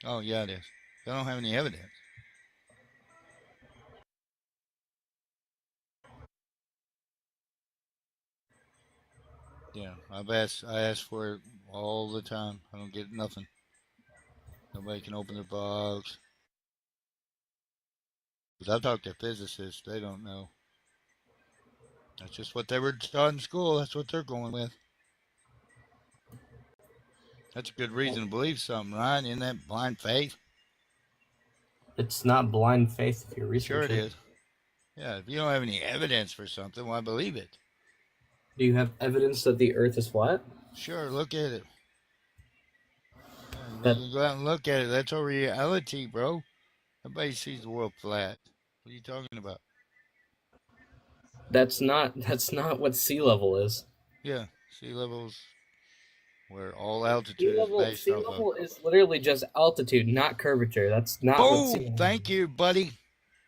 Oh, yeah, it is. They don't have any evidence. Yeah, I ask for it all the time. I don't get nothing. Nobody can open their box. Because I've talked to physicists, they don't know. That's just what they were taught in school. That's what they're going with. That's a good reason to believe something, right? Isn't that blind faith? It's not blind faith if you're Sure it researching. is. Yeah, if you don't have any evidence for something, why believe it? Do you have evidence that the Earth is flat? Sure, look at it. Yeah, That you go out and look at it. That's a reality, bro. Everybody sees the world flat. What are you talking about? that's not what sea level is. Yeah, sea levels where all altitude is based Sea off of. level is literally just altitude, not curvature. That's not what sea Boom! level Thank is. you, buddy.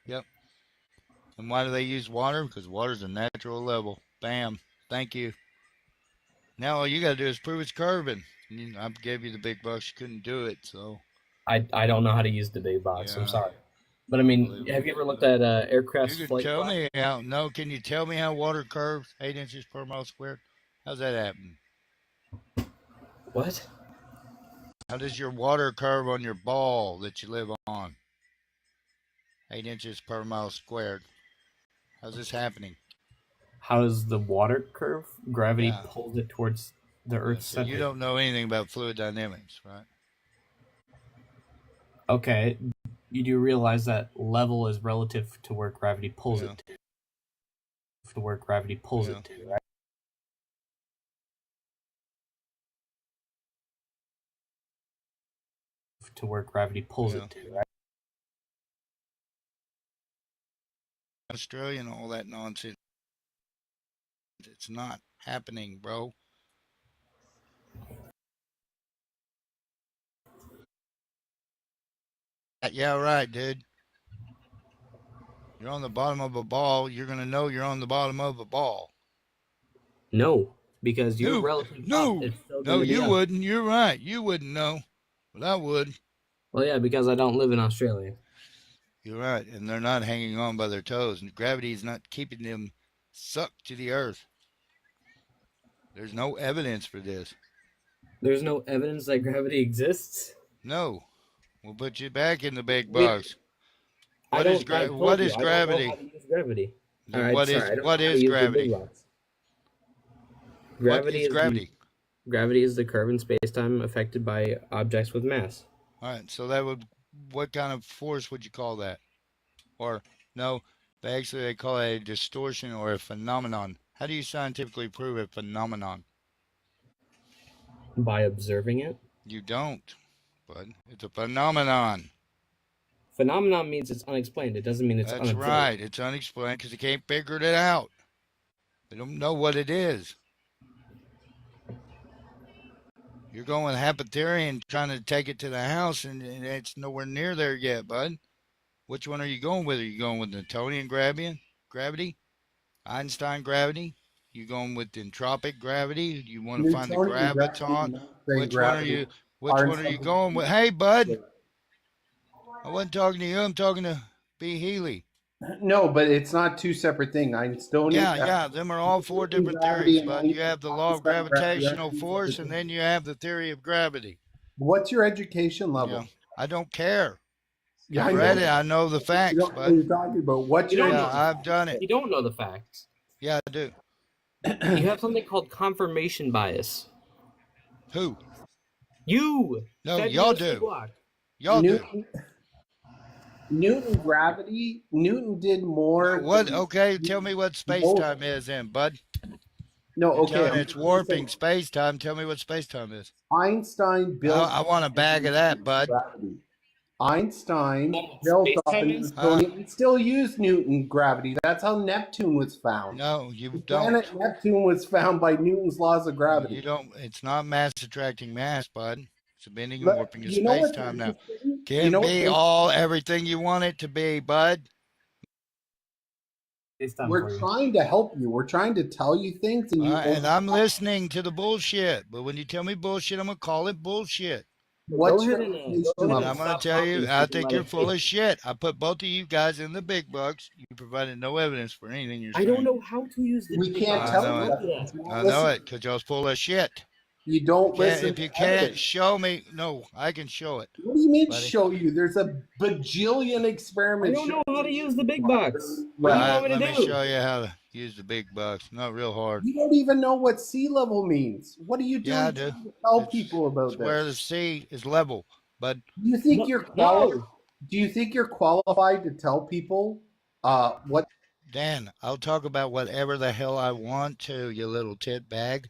Yep. And why do they use water? Because water's a natural level. Bam. Thank you. Now all you got to do is prove it's curving. I gave you the big bucks. You couldn't do it, so I don't know how to use the big box. I'm yeah. sorry, but I mean, have Unbelievable. you ever looked at You aircraft's could flight tell plan? me how. No, can you tell me how water curves 8 inches per mile squared? How's that happen? What? How does your water curve on your ball that you live on? 8 inches per mile squared. How's this happening? How does the water curve? Gravity Yeah. pulls it towards the Yeah. Earth's So you center. don't know anything about fluid dynamics, right? Okay, you do realize that level is relative to where gravity pulls Yeah. it to where gravity pulls Yeah. it to, right? To where gravity pulls Yeah. it to, right? Australia and all that nonsense. It's not happening, bro. Yeah, right, dude. You're on the bottom of a ball. You're gonna know you're on the bottom of a ball. No, because your No, relative top no, is still going no. to be You up. wouldn't. You're right. You wouldn't know, but I would. Well, yeah, because I don't live in Australia. You're right, and they're not hanging on by their toes, and gravity is not keeping them sucked to the earth. There's no evidence for this. There's no evidence that gravity exists. No, we'll put you back in the big We, box. I don't. I What told you is I don't know how gravity? to use gravity. All Then right, sorry, I don't know what how to is use the big gravity? box. What Gravity is is the gravity? gravity is the curve in space-time affected by objects with mass. All right, so that would what kind of force would you call that? Or no, they call it a distortion or a phenomenon. How do you scientifically prove a phenomenon? By observing it. You don't, but it's a phenomenon. Phenomenon means it's unexplained. It doesn't mean it's That's unobserved. right. It's unexplained because they can't figure it out. They don't know what it is. You're going Hapatherian trying to take it to the house, and it's nowhere near there yet, bud. Which one are you going with? Are you going with Newtonian gravity? Einstein gravity? You going with entropic gravity? You want to find the Newtonian gravity graviton? and Einstein Which one are gravity you? Which are in one are you some going with? Hey, bud, I wasn't talking to you. I'm talking to B. Healy. no, but it's not two separate things. Einstein, Yeah, yeah, them are all four Newtonian different gravity theories, and bud. You have the law of Einstein gravity are gravitational two force, separate and things. then you have the theory of gravity. What's your education Yeah, level? I don't care. Yeah, I've I read know. it. I know the You facts, don't know what bud. you're talking about. What's You your don't Yeah, know the education? I've facts. done it. You don't know the facts. Yeah, I do. You have something called confirmation bias. Who? You No, y'all fabulously do. blocked. Y'all do. Newton gravity. Newton did No, more what? than Okay, tell me what space most. time is then, bud. No, You're okay. telling I'm it's just gonna say warping space time. Tell me what space time is. Einstein built I want a up bag of that, Newton's bud. gravity. Einstein built Space up a time is? Huh? Newtonian and still used Newton gravity. That's how Neptune was found. No, you The don't. planet Neptune was found by Newton's laws of No, gravity. you don't. It's not mass attracting mass, bud. It's a bending and But warping of you know space what's time now. interesting? You Can know what's be interesting? all everything you want it to be, bud. Space time We're for you. trying to help you. We're trying to tell you things, and you And won't. I'm listening to the bullshit. But when you tell me bullshit, I'm gonna call it bullshit. What's your ahead and inflation go ahead And and I'm level? going to stop tell talking you, so I we can think let you're it full speak. of shit. I put both of you guys in the big bucks. You provided no evidence for anything you're I saying. don't know how to use the We big can't box. I tell know you it. Don't that do because that. you won't I know listen. it because y'all's full of shit. You You don't can't, listen if to you can't evidence. show me, no, I can show it, What do you mean buddy. show you? There's a bajillion I experiments don't know how to use the big box. What do you rest. want me to Let me do? show you how to use the big bucks. Not real hard. You don't even know what sea level means. What are you Yeah, I doing do. trying to tell It's people about it's where the this? sea is level. But Do you think No, you're qualified? no. Do you think you're qualified to tell people what? Dan, I'll talk about whatever the hell I want to, you little tit bag.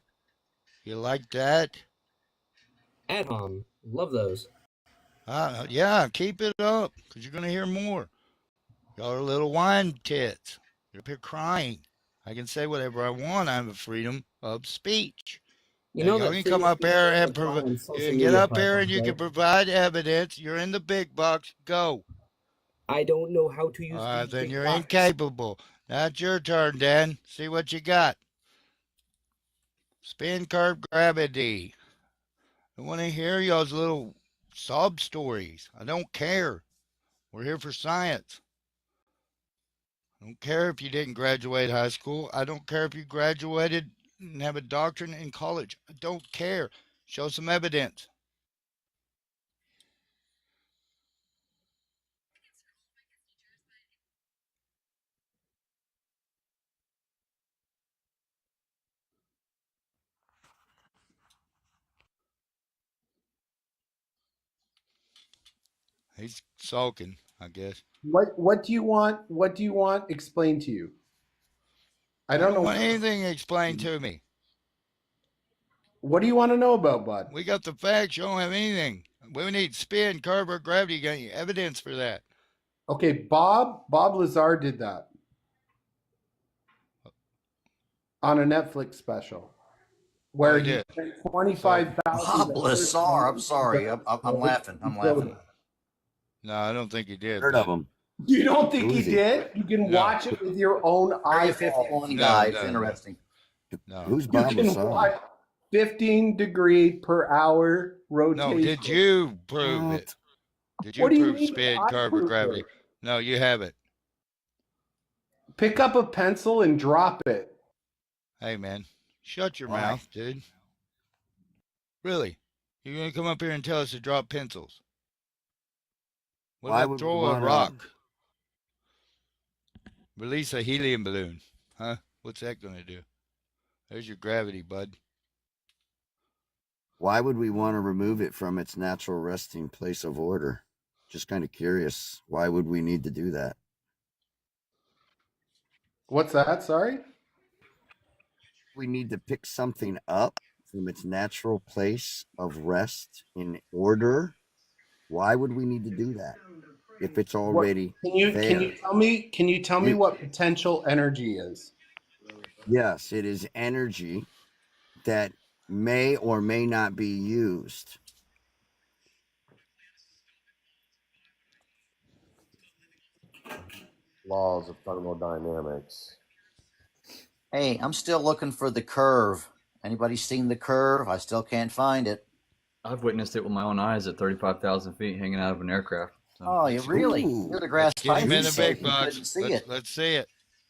You like that? Ad hom. Love those. Yeah, keep it up, because you're going to hear more. Y'all are little wine tits. You're up here crying. I can say whatever I want. I have a freedom of speech. You Now, know y'all that can come freedom of up speech here doesn't and apply on you social can get media up here and platforms, you can right? provide evidence. You're in the big box. Go. I don't know how to All use right, the then big you're box. incapable. Now it's your turn, Dan. See what you got. Spin curve gravity. I want to hear y'all's little sob stories. I don't care. We're here for science. I don't care if you didn't graduate high school. I don't care if you graduated and have a doctorate in college. I don't care. Show some evidence. He's sulking, I guess. What do you want? What do you want explained to you? I I don't don't know. want anything explained to me. What do you want to know about, bud? We got the facts. You don't have anything. We need spin, curve, or gravity. You got any evidence for that? Okay, Bob Lazar did that on a Netflix special Oh, where he he did. spent So, Bob $25,000 Lazar. I'm on sorry. I'm laughing. I'm laughing. no, I don't think he did, Heard of bud. him. You don't think Who he is he? did? You can No, watch it with your own Area eyeballs. 51 no, guy. It's no, no, interesting. no. Who's You Bob can Lazar? watch 15-degree per hour No, rotation. did you prove it? What? Did you What do you prove mean spin, I curve, or proved gravity? it? No, you haven't. Pick up a pencil and drop it. Hey, man, shut your Why? mouth, dude. Really? You're going to come up here and tell us to drop pencils? What Why about would we throw a want to? rock? Release a helium balloon? Huh? What's that going to do? There's your gravity, bud. Why would we want to remove it from its natural resting place of order? Just kind of curious. Why would we need to do that? What's that? Sorry? We need to pick something up from its natural place of rest in order. Why would we need to do that if it's What already can you there? tell me what potential energy is? Yes, it is energy that may or may not be used. Laws of thermodynamics. Hey, I'm still looking for the curve. Anybody seen the curve? I still can't find it. I've witnessed it with my own eyes at 35,000 feet hanging out of an aircraft. So Oh, you really? Ooh. Neil Let's deGrasse get him in Tyson the said big he box. couldn't see it. Let's see it.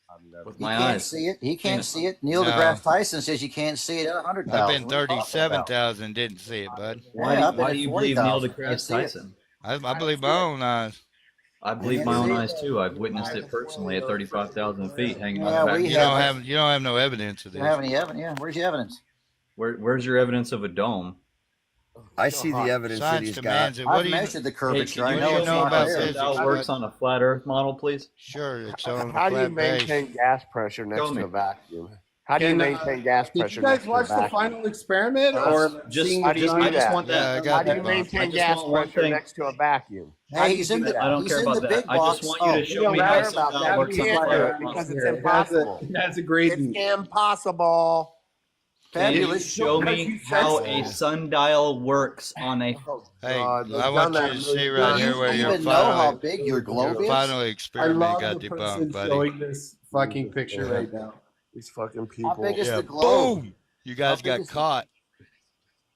I've never. with He my can't eyes. see it. He Seen can't it. see it. Neil No. deGrasse Tyson says you can't see it at 100,000. I've been What are you talking about? 37,000, didn't see it, bud. Why, Yeah, I've been why at do you believe Neil 40,000. Can't deGrasse see it. Tyson? I believe my own eyes. I believe Can't my own see it. eyes too. I've witnessed it personally at 35,000 feet hanging out Yeah, the back. we You don't haven't. have you don't have no evidence of You don't have this. any evidence? Yeah, where's your evidence? Where's your evidence of a dome? I see the evidence that Science he's got. demands it. What I've do you measured the Hey, curvature. can I you what know do you it's know not about there. physics? sundial works on a flat Earth model, please? Sure, it's on a How do you flat base. maintain gas pressure next Show to me. a vacuum? How do you Can, maintain gas Did pressure you guys next to a watch the vacuum? final experiment or Just, seeing How the do you just, do I giant? just that? want Yeah, I that. got How do you debunked. maintain I just gas want one pressure thing. next to a vacuum? How Hey, do you he's do in the that? I don't he's care in about the that. big I just box. want you to Oh, It show don't me how matter about sundial that. works You on a can't flat do Earth it model. because it's Here, it has a impossible. it has a gradient. It's impossible. Can you fabulous. show Because me you said how so. a sundial works on a? Oh, Hey, God, they've I done want you that to a see million right Do here times. you where even know how big your globe is? final I experiment got love the person debunked, buddy. showing this fucking picture right now. These fucking How big people. is Yeah, the globe? boom! You How guys big got is the caught.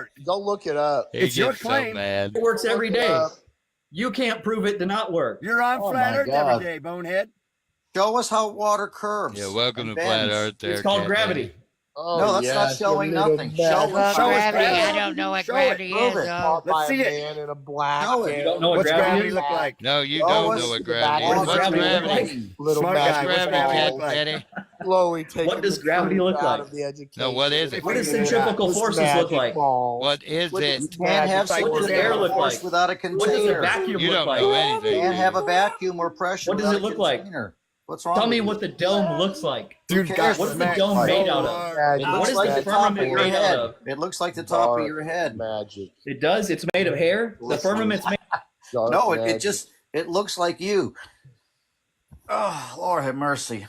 work. Go look it up. He It's your gets so claim. mad. It works every day. Uh, You can't prove it to not work. You're on Oh flat my Earth God. every day, bonehead. Show us how water curves. Yeah, welcome and to Flat bends. Earth there. It's called Cat gravity. Daddy. oh, No, that's not yes, showing you little nothing. bastard. Show us Show us gravity. gravity. I don't know what Show gravity Prove is, it. though. Taught Let's by see a it. man in a black. Show it. You don't know what What's gravity gravity is? look like? No, you Show don't us know what the gravity back is. What does What's gravity look gravity? like? Little Smart What's guy. What's gravity, gravity Cat look like? Daddy? slowly taking What does the gravity truth look out like? of the education. No, what is it? What does Figuring it out. centrifugal With forces magic look like? balls. What is With it? You can't have magic What does centrifugal air look force like? without a What does a container. vacuum You look don't like? know You anything. can't do have you? a vacuum or pressure What does without it a look like? container. What's wrong Tell with me you? what the dome looks like. Dude Who got cares? What's the smacked dome by made a out car. of? It Magic, What looks is like the the top of firmament your made out head. of? It looks like the top of your head. Magic. It does. It's made of hair. The Listen. firmament's made. Dark No, it magic. just it looks like you. Oh, Lord have mercy.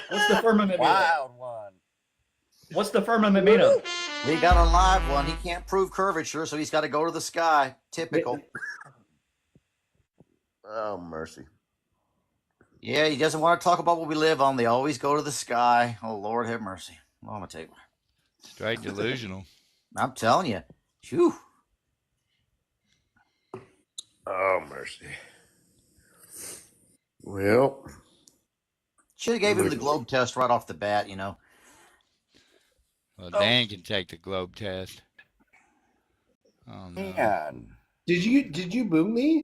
What's the firmament made of? Wild one. What's the firmament made of? We got a live one. He can't prove curvature, so he's got to go to the sky. Typical. Oh mercy. Yeah, he doesn't want to talk about what we live on. They always go to the sky. Oh, Lord have mercy. Well, I'm gonna take. Straight delusional. I'm telling you. Phew. Oh mercy. Well, Should have gave him the globe test right off the bat. You know. Well, Dan can take the globe test. Oh no. man. Did you boom me?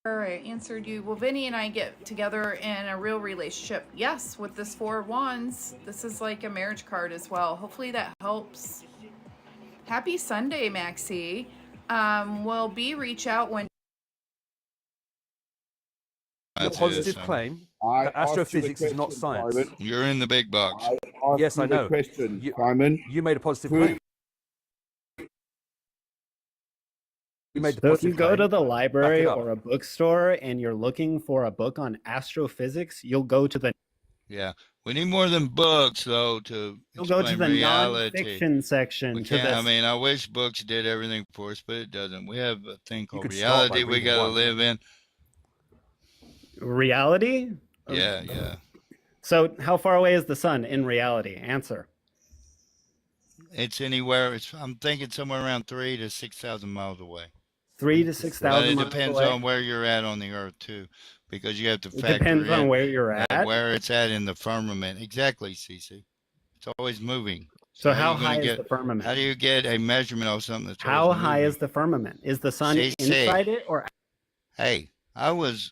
I answered you. Will Vinny and I get together in a real relationship? Yes, with this 4 of Wands. This is like a marriage card as well. Hopefully that helps. Happy Sunday, Maxie. Will B reach out when That's it, Positive Simon. claim I that asked you a astrophysics is not question, science. Simon. You're in the big box. I asked Yes, you I know. the question, You- Simon. You made a positive Prove- claim. You made the So if positive you go claim. to the library up. or a bookstore and you're looking for a book on astrophysics, you'll go to the Yeah, we need more than books though to you'll go to explain the reality. nonfiction section. We To can't. I this. mean, I wish books did everything for us, but it doesn't. We have a thing called could start by reality we reading got to one. live in. Reality? Yeah, yeah. So how far away is the sun in reality? Answer. It's anywhere. I'm thinking somewhere around 3,000 to 6,000 miles away. 3,000 to But 6,000 it miles depends away. on where you're at on the Earth too, because you have to It factor depends on in where you're at. where it's at in the firmament. Exactly, Cece. It's always moving. So how how are you gonna high is get- the firmament? How do you get a measurement of something that's How always high moving? is the firmament? Is the sun CC. inside it or Hey, I was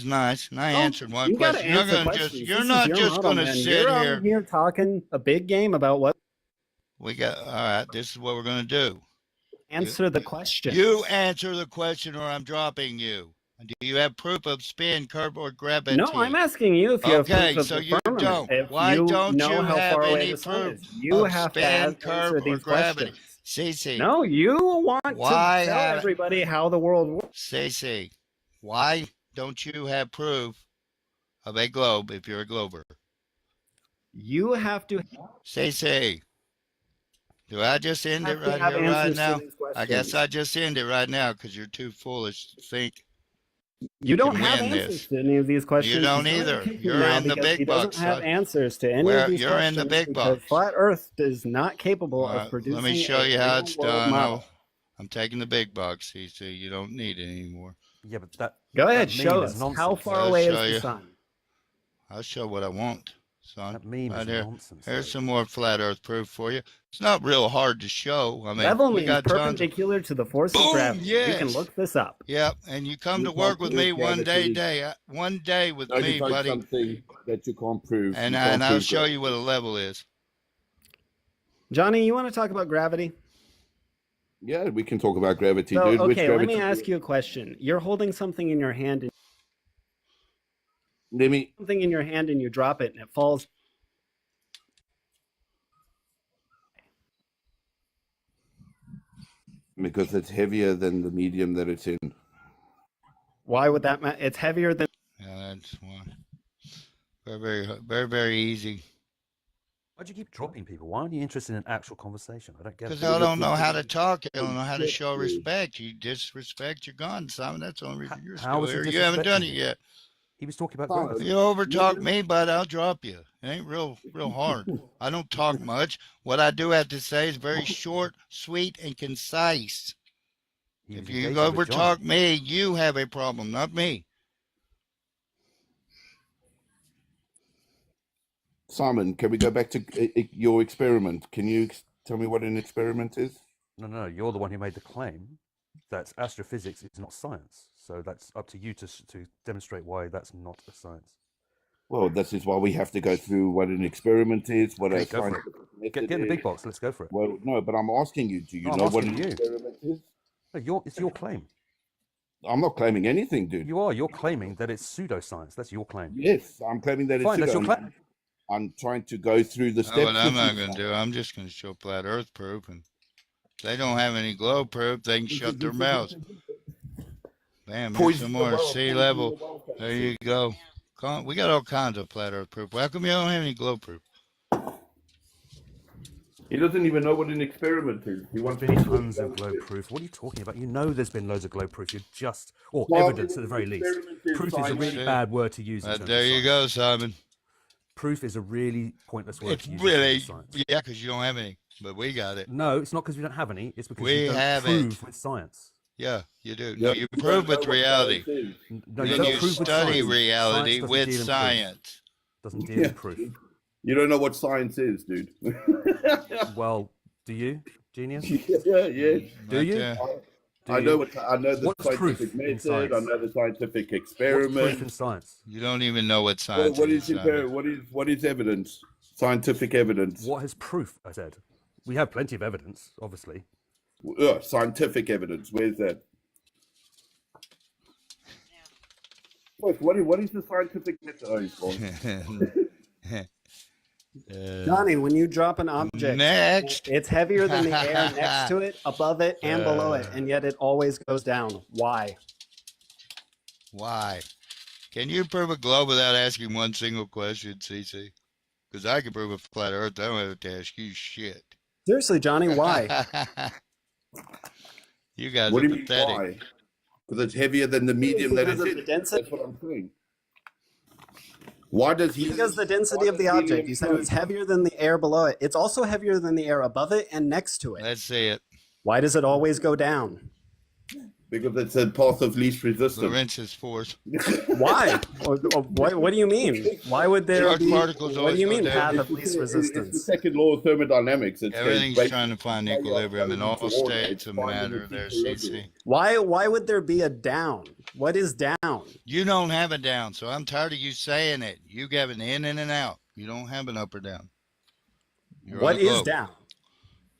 nice and I answered one you gotta question. You're answer not gonna questions. just you're This is not your just model, gonna man. sit You're here. out here talking a big game about what We got all right, this is what we're gonna do. answer the question. You answer the question or I'm dropping you. Do you have proof of spin, curve, or gravity? No, I'm asking you if you have Okay, proof of so the you firmament. don't. If Why you don't know you how have far away any the sun proof is, you of have to spin, answer curve, or these gravity? questions. Cece. No, you want Why to tell have- everybody how the world works. Cece, why don't you have proof of a globe if you're a glober? You have to Cece, do I just end it have to right have here, right answers to now? these I guess questions. I just end it right now because you're too foolish to think. You don't can have win answers this. to any of these questions. You don't He's either. kicking You're now in the because big he doesn't bucks, have son. answers to any Where- of these you're in the questions big because bucks. flat Earth is not capable All of right, producing. let me show you how a it's real-world done. model. I'm taking the big box, CC. You don't need it anymore. Yeah, but that. Go ahead, that show meme us is how nonsense. far I'll away is show the you. sun. I'll show what I want, son. That meme Right is here. nonsense. Here's some more flat Earth proof for you. It's not real hard to show. I mean, Level we means got tons of. perpendicular to the force Boom, of gravity. You can yes. look this up. Yep, and you come You to work can't with prove me one gravity. one day with Don't me, you take buddy, something that you can't prove. and You can't I'll prove show gravity. you what a level is. Johnny, you want to talk about gravity? Yeah, we can talk about gravity, So, dude. Which okay, let gravity? me ask you a question. You're holding something in your hand, and Let me. something in your hand, and you drop it, and it falls. Because it's heavier than the medium that it's in. Why would that matter? It's heavier than. Yeah, that's one. Very easy. Why do you keep dropping people? Why aren't you interested in an actual conversation? I don't get Because it. I don't know how to talk. I don't know how to show respect. You disrespect your gun, Simon. That's the only reason you're How still was he here. You haven't done it disrespecting you? yet. He was talking about Fine. gravity. You overtalk me, but I'll drop you. It ain't real hard. I don't talk much. What I do have to say is very short, sweet, and concise. He was If you engaging with Johnny. overtalk me, you have a problem, not me. Simon, can we go back to your experiment? Can you tell me what an experiment is? No, you're the one who made the claim that astrophysics is not science. So that's up to you to demonstrate why that's not a science. Well, this is why we have to go through what an experiment is, what Okay, a go for it. scientific Get method in the big is. box. Let's go for it. Well, no, but I'm asking you, do you No, I'm know what asking an you. experiment is? No, it's your claim. I'm not claiming anything, dude. You are. You're claiming that it's pseudoscience. That's your claim. Yes, I'm claiming that Fine, it's that's your pseudo. claim. I'm trying to go through the That's steps. what I'm with not you, going to Simon. do. I'm just going to show flat Earth proof, and if they don't have any globe proof, they can shut their mouths. Bam, here's Poison some the more world, sea poison level. the world, There you go. We got all kinds of flat Earth proof. How come you don't have any globe proof? He doesn't even know what an experiment is. He wants There's been tons of globe proof. What are you talking about? You know there's been loads of globe proof. You're just, or evidence at the very least. Proof is a really bad word to use. In terms There of you science. go, Simon. Proof is a really pointless word It's to use. really, in science. yeah, because you don't have any, but we got it. No, it's not because we don't have any. It's because We you don't have prove it. with science. Yeah, you do. No, you prove with reality. No, And you then don't you prove with study science. reality Science doesn't with deal in proof. science. Doesn't deal in proof. You don't know what science is, dude. Well, do you, genius? Yeah. Do you? But, Do I know the What's proof scientific in method. science? I know the scientific What's proof in experiment. science? You don't even know what science What is. is what is evidence? Scientific evidence. What is proof? I said. We have plenty of evidence, obviously. Scientific evidence. Where's that? What is the scientific method? Oh, he's gone. Johnny, when you drop an object, Next. it's heavier than the air next to it, above it, and below it, and yet it always goes down. Why? Why? Can you prove a globe without asking one single question, CC? Because I can prove a flat Earth. I don't have to ask you shit. Seriously, Johnny, why? You guys What are do you mean pathetic. why? Because it's heavier than the medium that Because it's of the in. density. That's what I'm saying. Why does he? Because the density of the object. You said it's heavier than the air below it. It's also heavier than the air above it and next to it. Let's see it. Why does it always go down? Because it's a path of least resistance. Lorenz's force. Why? What do you mean? Why would there Charged be? particles What do you always mean go down. path of least It's the resistance? second law of thermodynamics. It says Everything's break- trying to find equilibrium in all states of matter. There, CC. Why would there be a down? What is down? You don't have a down, so I'm tired of you saying it. You have an in and an out. You don't have an up or down. You're What on a is globe. down?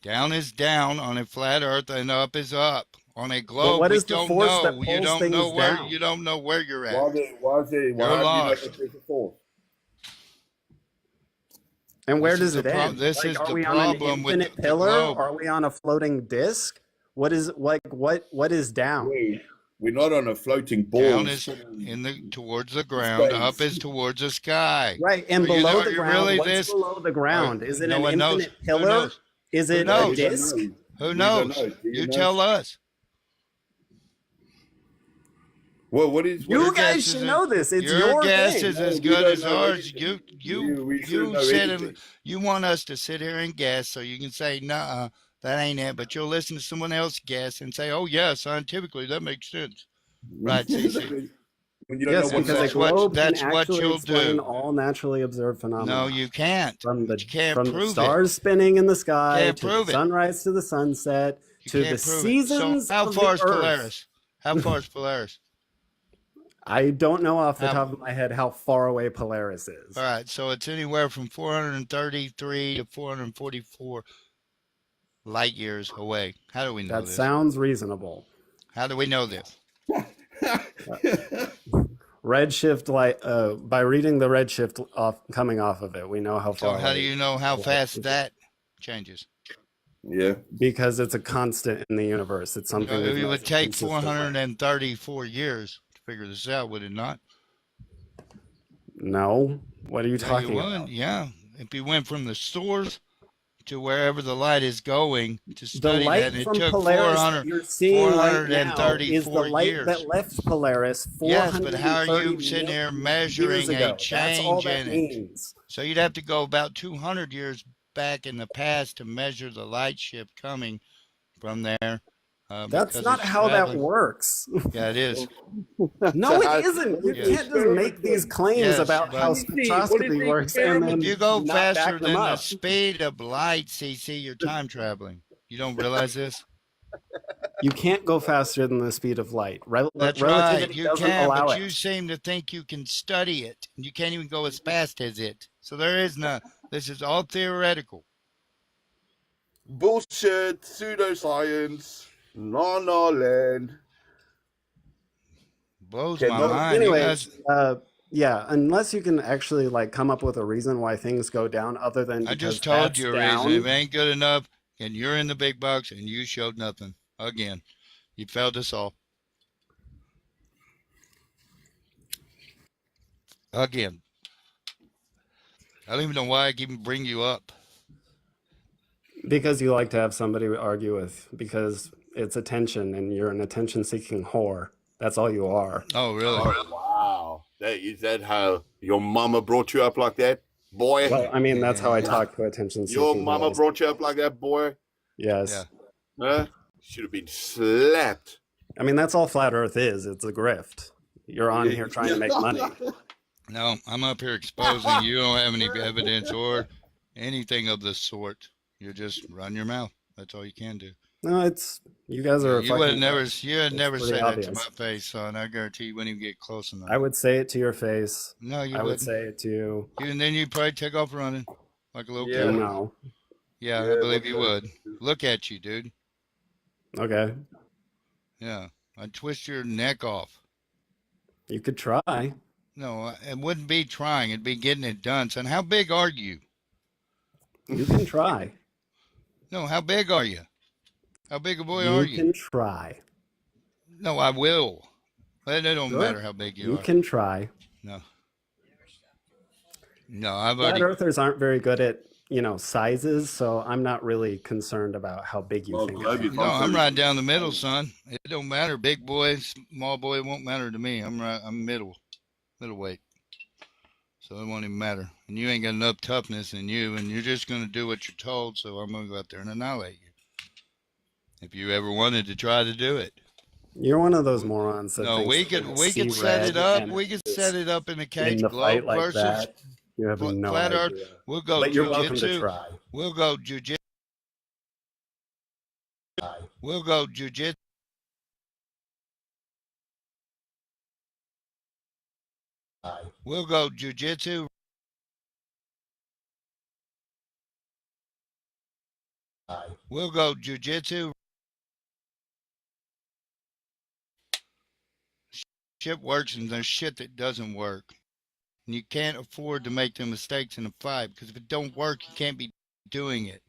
Down is down on a flat Earth, and up is up. On a globe, what we is the don't force know. that You pulls don't things know where down? you don't know where you're at. Why do you know that there's a force? And where This does is it the pro- end? this is are the we on an problem with infinite the pillar? globe. Are we on a floating disc? What is what is down? We're not on a floating ball. Down is towards the ground. Space. Up is towards the sky. Right, and Are you- below are the you ground, really what's this? below the ground? Is it No an one knows. infinite Who pillar? knows? Is Who it a knows? disc? Who knows? Do you You know? tell us. Well, what is You Your guys guess should is know this. It's your your guess thing. is as We good don't as know ours. anything. You We shouldn't know said anything. you want us to sit here and guess so you can say, "Nuh, that ain't it." But you'll listen to someone else guess and say, "Oh yeah, scientifically that makes sense." Right, CC. When you don't Yes, know what because a that's what- globe that's can what actually you'll explain do. all naturally observed phenomena. No, you can't. From the You can't from the prove it. stars spinning in the sky Can't to prove the it. sunrise to the sunset You to the can't prove it. seasons So how of far the is Earth. Polaris? How far is Polaris? I don't know off the How- top of my head how far away Polaris is. All right, so it's anywhere from 433 to 444 light years away. How do we know That this? sounds reasonable. How do we know this? Redshift light by reading the redshift coming off of it, we know how So far. how do away- you know how fast that changes? Yeah. Because it's a constant in the universe. It's something. It we've would measured take consistently. 434 years to figure this out, would it not? No. What are you Yeah, talking you about? would. Yeah. If you went from the source to wherever the light is going to The study light that, it from took Polaris 400, that you're seeing right now 434 is the light years. that left Polaris Yes, but how are 430 you sitting here million measuring years a ago. That's all change that in it? means. So you'd have to go about 200 years back in the past to measure the light ship coming from there. That's because not it's how that traveling. works. Yeah, it is. No, it isn't. You Yes. can't just make these claims Yes, about but- how What is spectroscopy the works and then If you go not faster back them than the up. speed of light, CC, you're time traveling. You don't realize this? You can't go faster than the speed of light. That's Relativity right. You doesn't can, allow but it. you seem to think you can study it. And you can't even go as fast as it. So there is none. This is all theoretical. Bullshit, pseudoscience, land. Blows Okay, my no, mind. You Anyway, guys, yeah, unless you can actually like come up with a reason why things go down other than I because just told that's you a down. reason. If it ain't good enough, and you're in the big box, and you showed nothing. Again, you failed us all. Again. I don't even know why I even bring you up. Because you like to have somebody to argue with, because it's attention and you're an attention seeking whore. That's all you are. Oh, really? Oh, wow. Is that how your mama brought you up like that, boy? Well, I mean, that's how I talk to attention seeking. Your mama brought you up like that, boy? Yes. Yeah. Huh? Should have been slapped. I mean, that's all flat Earth is. It's a grift. You're on here trying to make money. No, I'm up here exposing you. Don't have any evidence or anything of the sort. You just run your mouth. That's all you can do. No, it's you guys are. You would fucking never, nuts. you would It's never pretty say that to my obvious. face, son. I guarantee you wouldn't even get close enough. I would say it to your face. No, you I would wouldn't. say it to you. And then you'd probably take off running like a little Yeah, kid. No. Yeah, Yeah, I believe what's you that? would. Look at you, dude. Okay. Yeah, I'd twist your neck off. You could try. No, it wouldn't be trying. It'd be getting it done, son. How big are you? You can try. No, how big are you? How big a boy are You you? can try. No, I will. It don't Sure. matter how big you are. can try. No. No, I've Flat already. earthers aren't very good at, sizes, so I'm not really concerned about how big you Well, think Globe, I you am. No, can't I'm say right down the middle, son. It don't matter. Big boy, small boy, it won't matter to me. I'm middleweight. So it won't even matter. And you ain't got enough toughness in you, and you're just gonna do what you're told. So I'm gonna go out there and annihilate you. If you ever wanted to try to do it. You're one of those morons that No, thinks we that could when we see could set red it up. and We could is set it up in a in cage. the Globe fight like versus that. You have no flat earth. idea. We'll go But you're welcome to jujitsu. try. We'll go jujitsu. We'll go jujitsu. We'll go jujitsu. We'll go jujitsu. Shit works and there's shit that doesn't work. And you can't afford to make the mistakes in a fight because if it don't work, you can't be doing it.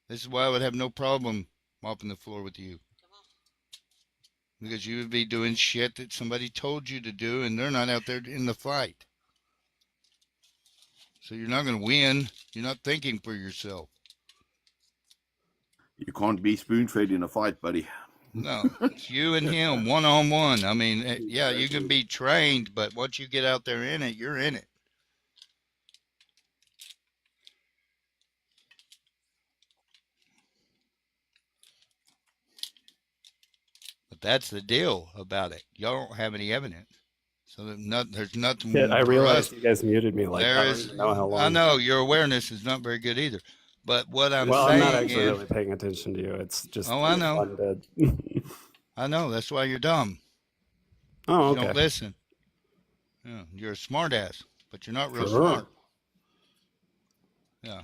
This is why I would have no problem mopping the floor with you. Because you would be doing shit that somebody told you to do and they're not out there in the fight. So you're not going to win. You're not thinking for yourself. you can't be spoon fed in a fight, buddy. No, it's you and him, one-on-one. I mean, yeah, you can be trained, but once you get out there in it, you're in it. But that's the deal about it. Y'all don't have any evidence. So there's nothing Shit, I for realized us. you guys muted me like There I don't is, even know how long. I know your awareness is not very good either. But what I'm Well, saying I'm not actually is, really paying attention to you. It's just oh, I know. fun to... I know. That's why you're dumb. Oh, You okay. don't listen. Yeah, you're a smart ass, but you're not real Sure. smart. Yeah.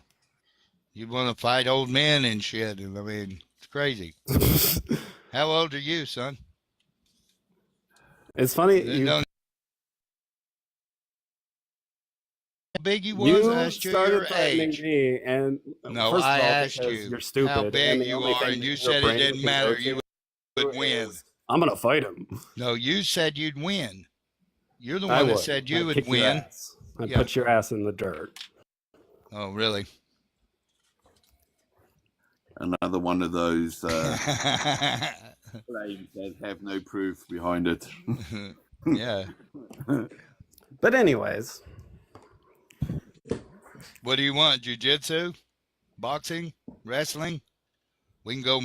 You want to fight old men and shit. I mean, it's crazy. How old are you, son? It's funny. You know how big you was? You I asked you started your threatening age. me, and No, first I of all, asked because you you're stupid, how big and the you only are, thing and you your said it brain didn't can matter. go You to would win. is, I'm gonna fight him. No, you said you'd win. You're the I one that would. said you I'd would kick your win. ass. I'd Yeah. put your ass in the dirt. Oh, really? Another one of those claims that have no proof behind it. Yeah. But anyways, What do you want? Jiu-jitsu? Boxing? Wrestling? We can go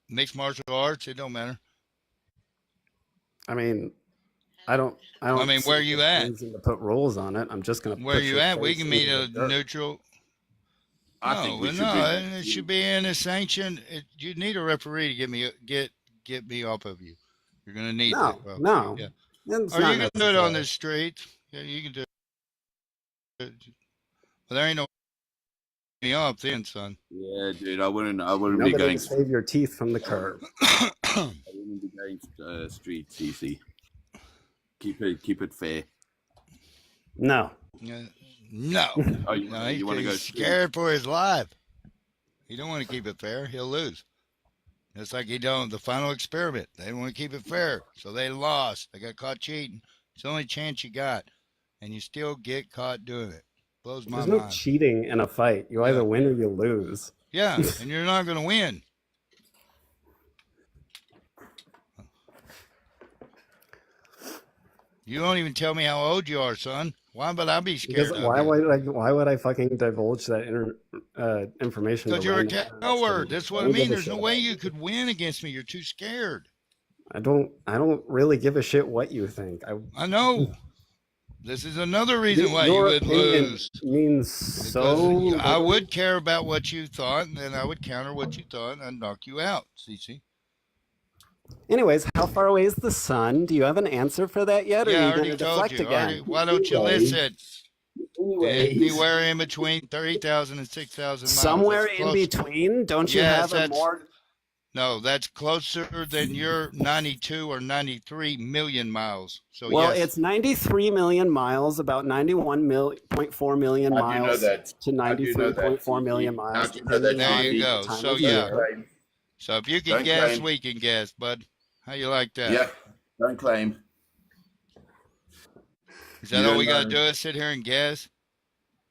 mixed martial arts. It don't matter. I mean, I don't. I mean, see where you the at? reason to put rules on it. I'm just gonna. Where put you your at? We face can meet in a the dirt. neutral. I think we should it should be in a sanction. You need a referee to get me off of you. You're gonna need that. Well, No. Yeah. It's Or not you can do it on necessary. the street. Yeah, you can do it. But there ain't no me off then, son. Yeah, dude, I wouldn't be Nobody going. to save your teeth from the curb. I wouldn't be going street, CC. Keep it fair. No. No. Oh, you No, want to go he's street? scared for his life. He don't want to keep it fair. He'll lose. It's like he don't the final experiment. They want to keep it fair, so they lost. They got caught cheating. It's the only chance you got, and you still get caught doing it. Blows my There's no mind. cheating in a fight. You either win or you lose. Yeah, and you're not going to win. You don't even tell me how old you are, son. Why would I be scared Because of why you? would I fucking divulge that information? Because to you're a random coward. That's what I don't give mean. a There's shit no about way you. you could win against me. You're too scared. I don't really give a shit what you think. I know. This is another reason why Your you would opinion lose. means Because so. I would care about what you thought, and then I would counter what you thought and knock you out, CC. Anyways, how far away is the sun? Do you have an answer for that yet, or Yeah, are I you already going to told deflect you. again? Why don't you listen? Anyways. Anywhere in between 30,000 and 6,000 miles. Somewhere in between? Don't you Yes, have a more... No, that's closer than your 92 or 93 million miles. So Well, yes. it's 93 million miles, about 91.4 million How do you know miles that? to How do you know that, 93.4 million CC? miles, How do you know that, depending There on you CC? go. the time So of yeah. year. So if you can Don't guess, claim. we can guess, bud. How you like that? Yeah, don't claim. Is that You all we don't got to do is sit here and guess?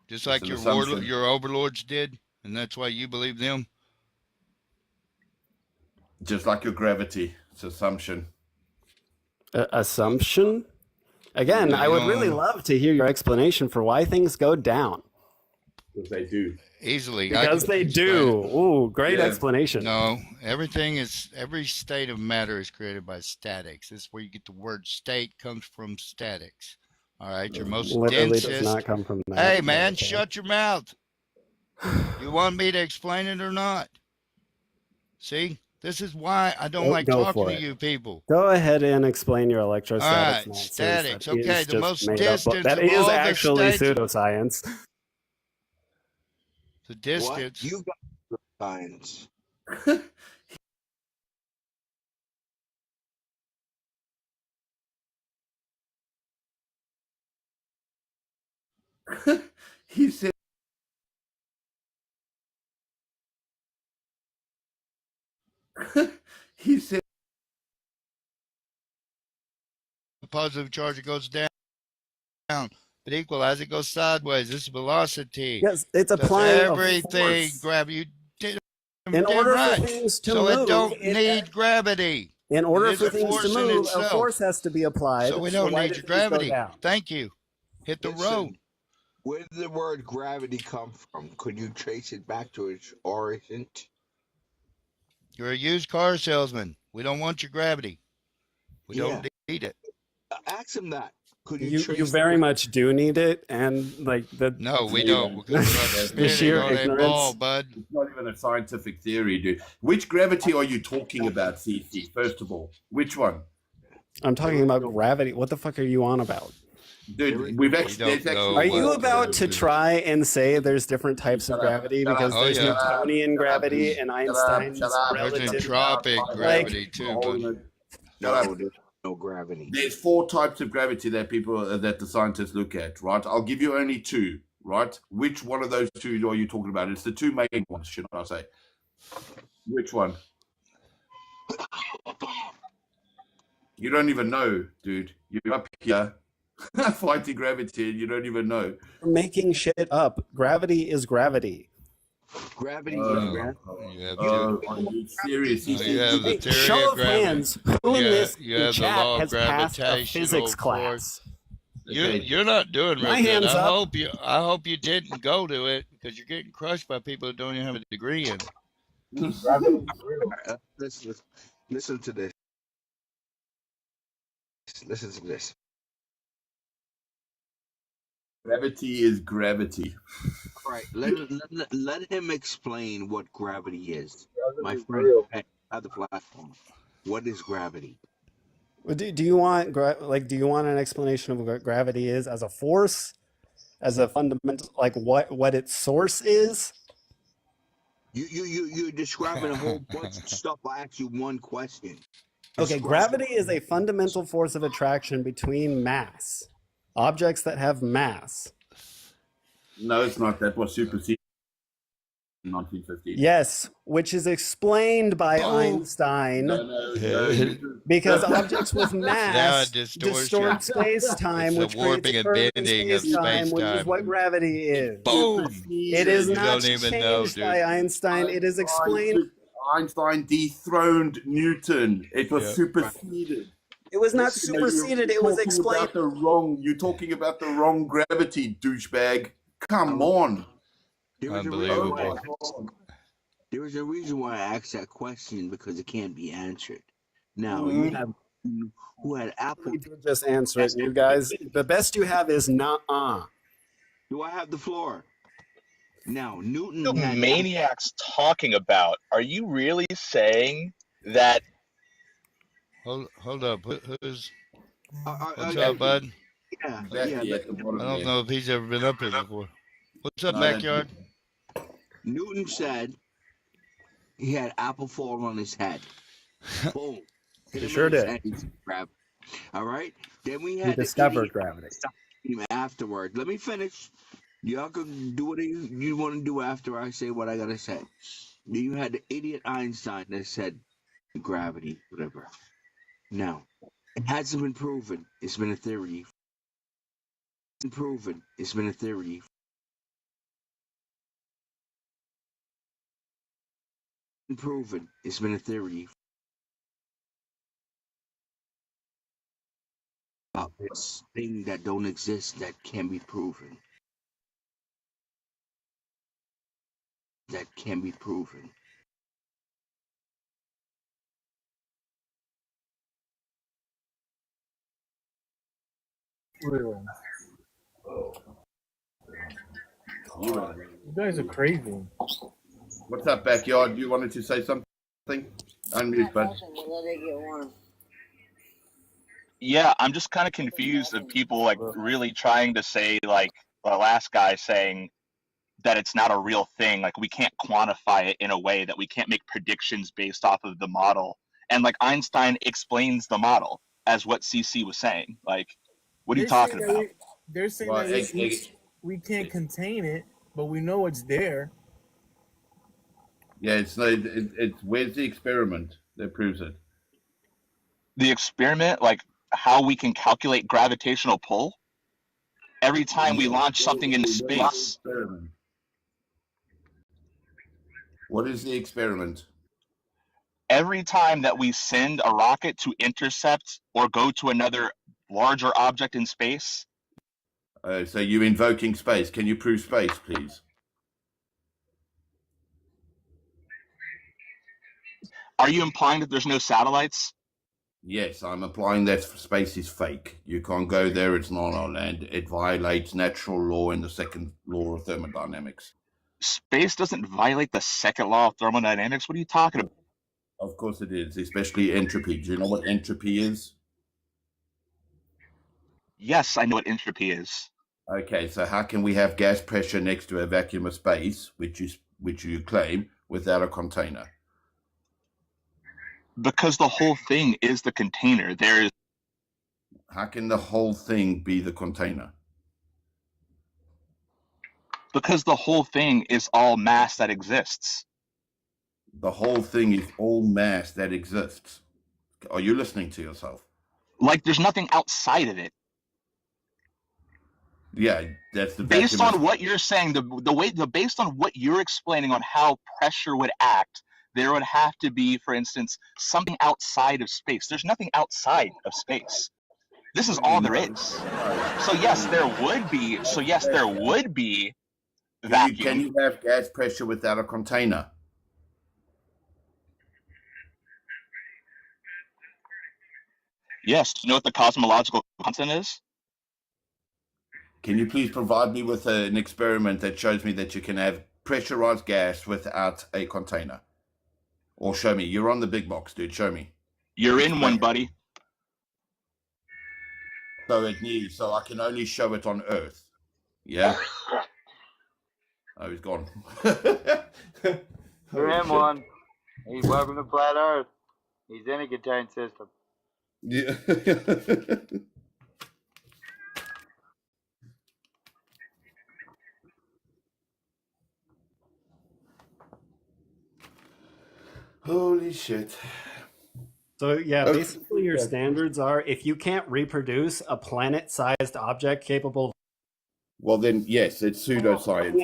Just like an your assumption. your overlords did? And that's why you believe them? Just like your gravity. It's assumption. Assumption? Again, No, I you would really don't- love to hear your explanation for why things go down. Because they do. Easily. I Because can they explain do. it. Ooh, great Yeah. explanation. No, every state of matter is created by statics. This is where you get the word state comes from statics. All right, your most Literally densest. does not come from that. Hey, man, Okay. shut your mouth. You want me to explain it or not? See, this is why I don't like Go talking for to it. you people. Go ahead and explain your electrostatics All right, nonsense. statics. That is Okay, the just most made up. distance That of is all the actually states- pseudoscience. The distance. What? You got science. He said. He said. Positive charge, it goes down. But equal as it goes sideways. This is velocity. Yes, it's Does applying a everything force. gravity. You In damn order right. for things to so move, it don't need gravity. In order It is for a things force to in move, a itself. force has to be applied. So we don't why need do your things go gravity. down? Thank you. Hit the road. Where did the word gravity come from? Could you trace it back to its origin? You're a used car salesman. We don't want your gravity. We don't need it. Ask him that. Could you, You trace very much do need it, and like the No, we don't. Because we're not the spinning sheer on a ignorance. ball, bud. It's not even a scientific theory, dude. Which gravity are you talking about, CC? First of all, which one? I'm talking about gravity. What the fuck are you on about? Dude, we've actually. Are you about to try and say there's different types of gravity because Oh, there's yeah. Newtonian gravity and Einstein's There's relative entropic gravity too, bud. No, there's no gravity. There's 4 types of gravity that that the scientists look at, right? I'll give you only 2, right? Which one of those 2 are you talking about? It's the 2 main ones, should I say? Which one? You don't even know, dude. You're up here fighting gravity and you don't even know. You're making shit up. Gravity is gravity. Gravity is gravity. Are you serious? You have the Hey, theory show of gravity. hands. Who in Yeah, this you have the chat law of has passed a gravitational physics class? force. You're not doing real My good. hands I up. hope you didn't go to it because you're getting crushed by people who don't even have a degree in it. Listen to this. Listen to this. Gravity is gravity. Right. Let him explain what gravity is. My friend at the platform. What is gravity? Do you want do you want an explanation of what gravity is as a force, as a fundamental, like what its source is? You're describing a whole bunch of stuff. I asked you one question. Okay, gravity is a fundamental force of attraction between mass, objects that have mass. No, it's not. That was superseded in 1950. Yes, which is explained by Einstein. No. Because objects with Now mass it distorts distort you. space-time, It's which the warping creates a and curve in bending of space-time, which is space-time. what gravity is. Boom! It is You not don't even know, changed dude. by Einstein. It is explained. Einstein dethroned Newton. It was Yeah. superseded. It was not superseded. It was explained. You're talking about the wrong gravity, douchebag. Come on. Unbelievable. There was a reason why I asked that question, because it can't be answered. Now, Mhm. Newton, who had apple. You did just answer it, you guys. The best you have is nah. Do I have the floor? Now, Newton The had maniac's talking about. Are you really saying that? Hold up. Who's what's yeah, up, bud? Becky at the I bottom don't there. know if he's ever been up here before. What's up, No, I don't backyard? Newton said he had apple fall on his head. Boom. Hit He him sure in his did. head. He's grabbed. All right. Then we He had the discovered idiot gravity. afterward. Let me finish. Y'all can do what you want to do after I say what I gotta say. You had the idiot Einstein that said gravity, whatever. Now, it hasn't been proven. It's been a theory. It's been proven. It's been a theory. It's been proven. It's been a theory. About this thing that don't exist that can be proven. That can be proven. You guys are crazy. What's up, backyard? You wanted to say something? Unmute, bud. Yeah, I'm just kind of confused of people like really trying to say like the last guy saying that it's not a real thing. Like we can't quantify it in a way that we can't make predictions based off of the model. And like Einstein explains the model as what CC was saying. Like, what are you talking about? They're saying Well, that we can't contain it, but we know it's there. Yeah, it's where's the experiment that proves it? The experiment, like how we can calculate gravitational pull every time we launch something into space. What is the experiment? Every time that we send a rocket to intercept or go to another larger object in space. So you're invoking space. Can you prove space, please? Are you implying that there's no satellites? Yes, I'm implying that space is fake. You can't go there. It's not on land. It violates natural law and the second law of thermodynamics. Space doesn't violate the second law of thermodynamics. What are you talking about? Of course it is, especially entropy. Do you know what entropy is? Yes, I know what entropy is. Okay, so how can we have gas pressure next to a vacuum of space, which you claim, without a container? Because the whole thing is the container. How can the whole thing be the container? Because the whole thing is all mass that exists. The whole thing is all mass that exists. Are you listening to yourself? Like there's nothing outside of it. Yeah, that's the based on what you're saying, based on what you're explaining on how pressure would act, there would have to be, for instance, something outside of space. There's nothing outside of space. This is all there is. So yes, there would be. So yes, there would be vacuum. Can you have gas pressure without a container? Yes. Do you know what the cosmological constant is? Can you please provide me with an experiment that shows me that you can have pressurized gas without a container? Or show me. You're on the big box, dude. Show me. You're in one, buddy. So I can only show it on Earth. Yeah? Oh, he's gone. You're in one. He's welcome to Flat Earth. He's in a contained system. Yeah. Holy shit. So yeah, basically your standards are if you can't reproduce a planet-sized object capable of well then yes, it's pseudoscience.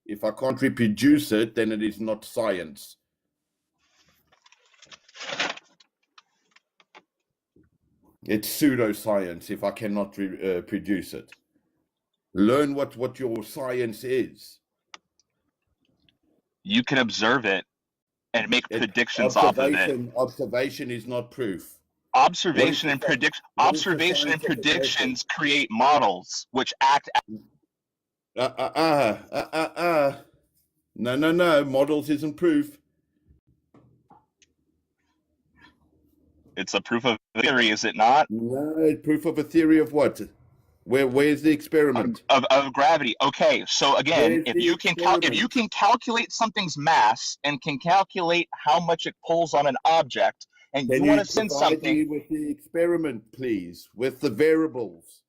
If I can't reproduce it, then it is not science. It's pseudoscience if I cannot produce it. Learn what your science is. You can observe it. and make predictions off of it. Observation is not proof. Observation and predictions create models which act. No. Models isn't proof. It's a proof of theory, is it not? No, proof of a theory of what? Where's the experiment? Of gravity. Okay, so again, if you can calculate something's mass and can calculate how much it pulls on an object, and you want to send something me with the experiment, please, with the variables.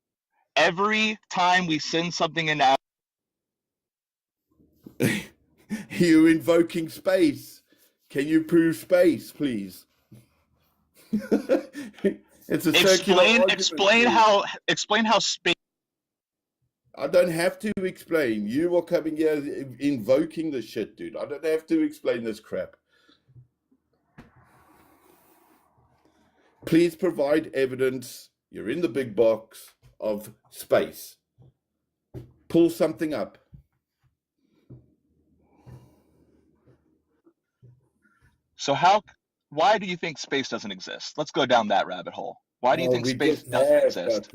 Every time we send something in, you're invoking space. Can you prove space, please? It's a circular argument. Explain how space. I don't have to explain. You are coming here invoking the shit, dude. I don't have to explain this crap. Please provide evidence. You're in the big box of space. Pull something up. So why do you think space doesn't exist? Let's go down that rabbit hole. Why do you think space doesn't exist?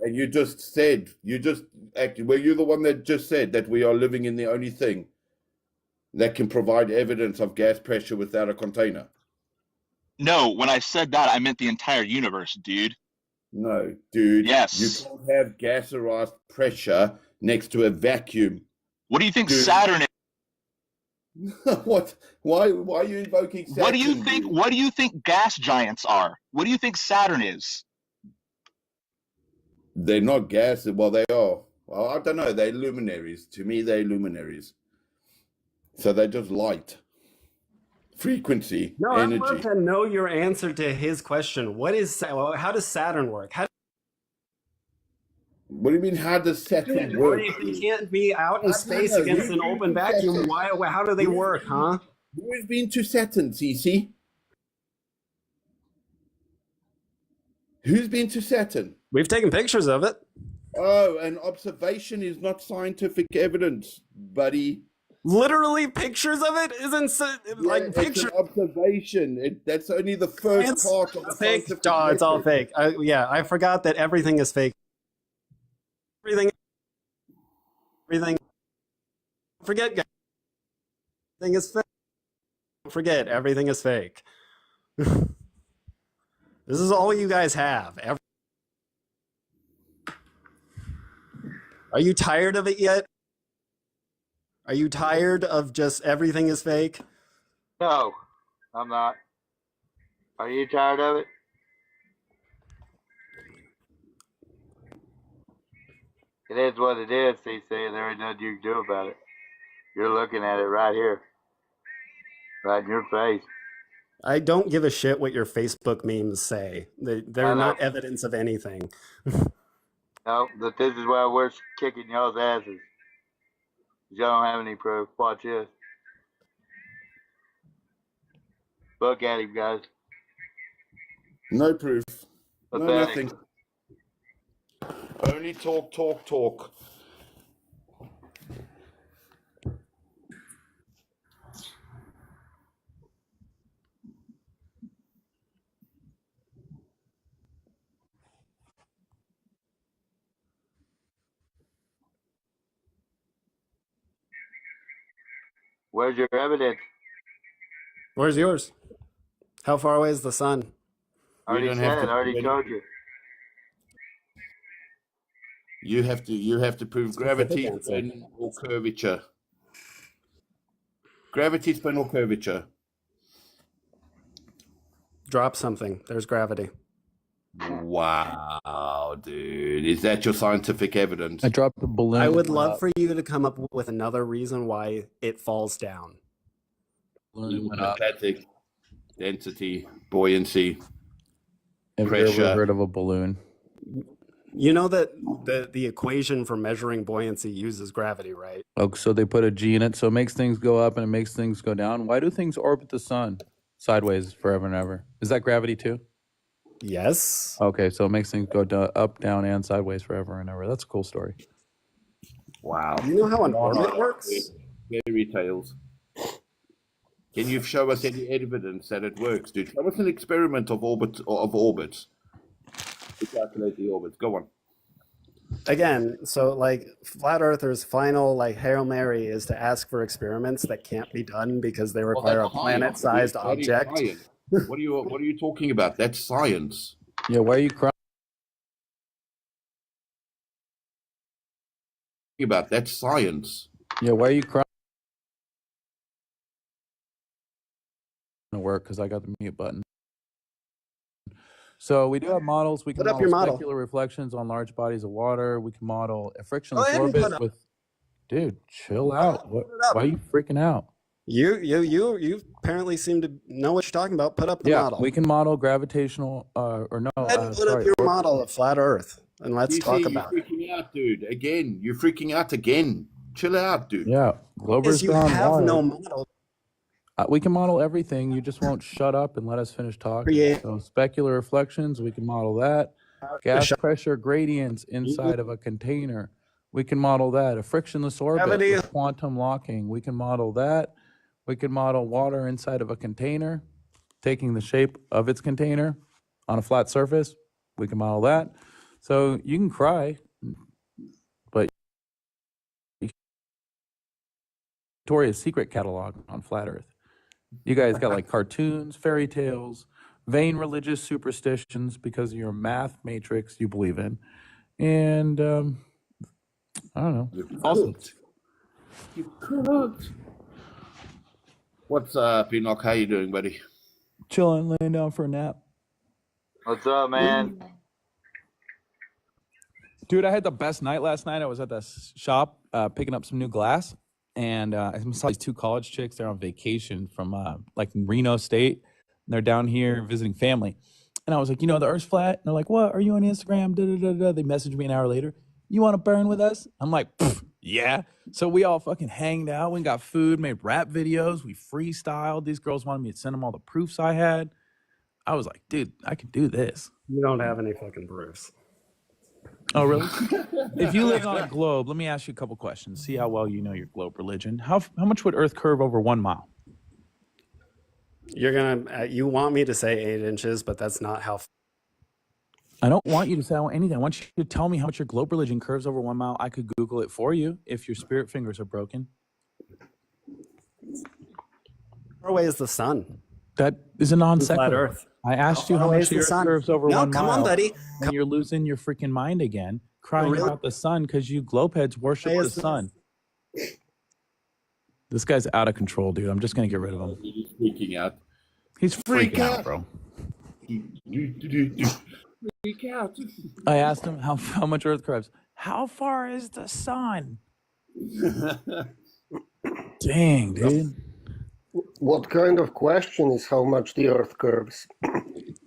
And you just were you the one that just said that we are living in the only thing that can provide evidence of gas pressure without a container? No, when I said that, I meant the entire universe, dude. No, dude. Yes. You can't have gaserized pressure next to a vacuum. What do you think Saturn is? What? Why are you invoking Saturn? What do you think gas giants are? What do you think Saturn is? They're not gas. Well, they are. Well, I don't know. They're luminaries. To me, they're luminaries. So they're just light. Frequency, no, energy. I'd love to know your answer to his question. How does Saturn work? What do you mean, how does Saturn work? If they can't be out in space against an open vacuum, how do they work, huh? Who has been to Saturn, Cece? Who's been to Saturn? We've taken pictures of it. Oh, and observation is not scientific evidence, buddy. Literally pictures of it isn't like pictures. It's an observation. That's only the first part of the fake. scientific Oh, it's all fake. I forgot that everything is fake. Everything. Forget. Everything is fake. Don't forget, everything is fake. This is all you guys have. Are you tired of it yet? Are you tired of just everything is fake? No, I'm not. Are you tired of it? It is what it is, CC, and there ain't nothing you can do about it. You're looking at it right here. Right in your face. I don't give a shit what your Facebook memes say. They're not evidence of anything. No, but this is why we're kicking y'all's asses. Y'all don't have any proof. Watch this. Look at him, guys. No proof. No Pathetic. nothing. Only talk. Where's your evidence? Where's yours? How far away is the sun? I already told you. You have to prove gravity, spin, or curvature. Gravity, spin, or curvature. Drop something. There's gravity. Wow, dude. Is that your scientific evidence? I dropped the balloon. I would love for you to come up with another reason why it falls down. Pathetic. Density, buoyancy, Have you ever heard of a balloon? You know that the equation for measuring buoyancy uses gravity, right? Oh, so they put a G in it, so it makes things go up and it makes things go down. Why do things orbit the sun sideways forever and ever? Is that gravity too? Yes. Okay, so it makes things go up, down, and sideways forever and ever. That's a cool story. Wow. You know how an orbit works? Fairy tales. Can you show us any evidence that it works, dude? Show us an experiment of orbits to calculate the orbits. Go on. Again, so like flat earthers' final like Hail Mary is to ask for experiments that can't be done because they require a planet-sized object. That is science. What are you talking about? That's science. Yeah, why are you crying about? That's science. Yeah, why are you crying? To work because I got the mute button. So we do have models. We can Put up your model. specular reflections on large bodies of water. We can model a Go frictionless ahead and put orbit up. with. Dude, chill out. What, why are you freaking out? You apparently seem to know what you're talking about. Put up the Yeah, model. we can model gravitational or no. Go ahead and put up your model of flat Earth and let's talk about You're it. freaking out, dude. Again, you're freaking out again. Chill out, dude. Yeah, Glober's You gone have wild. no model. We can model everything. You just won't shut up and let us finish talking. Create- So specular reflections, we can model that. Gas pressure gradients inside of a container. We can model that. A frictionless orbit Gravity. with quantum locking. We can model that. We can model water inside of a container, taking the shape of its container on a flat surface. We can model that. So you can cry, but Victoria's Secret catalog on flat Earth. You guys got like cartoons, fairy tales, vain religious superstitions because of your math matrix you believe in, and I don't know. Also, You cooked. What's up, Enoch? How you doing, buddy? chilling, laying down for a nap. What's up, man? Dude, I had the best night last night. I was at the shop picking up some new glass, and I saw these two college chicks. They're on vacation from like Reno State. And they're down here visiting family. And I was like, you know, the Earth's flat. And they're like, what? Are you on Instagram? Da, da, da, da. They messaged me an hour later. You want to burn with us? I'm like, yeah. So we all fucking hanged out. We got food, made rap videos. We freestyled. These girls wanted me to send them all the proofs I had. I was like, dude, I could do this. You don't have any fucking proofs. Oh, really? If you lived on a globe, let me ask you a couple questions. See how well you know your globe religion. How much would Earth curve over 1 mile? You're gonna. You want me to say 8 inches, but that's not how. I don't want you to say anything. I want you to tell me how much your globe religion curves over 1 mile. I could Google it for you if your spirit fingers are broken. Far away is the sun? That is a non Flat sequitur. Earth. I asked How you how far away much is the the Earth sun? curves over No, 1 come mile. on, buddy. And you're losing your freaking mind again, crying Really? about the sun because you globeheads worship Why the is the- sun. This guy's out of control, dude. I'm just gonna get rid of him. He's freaking out. He's freaking out, bro. Freak out. I asked him how much Earth curves. How far is the sun? Dang, dude. What kind of question is how much the Earth curves?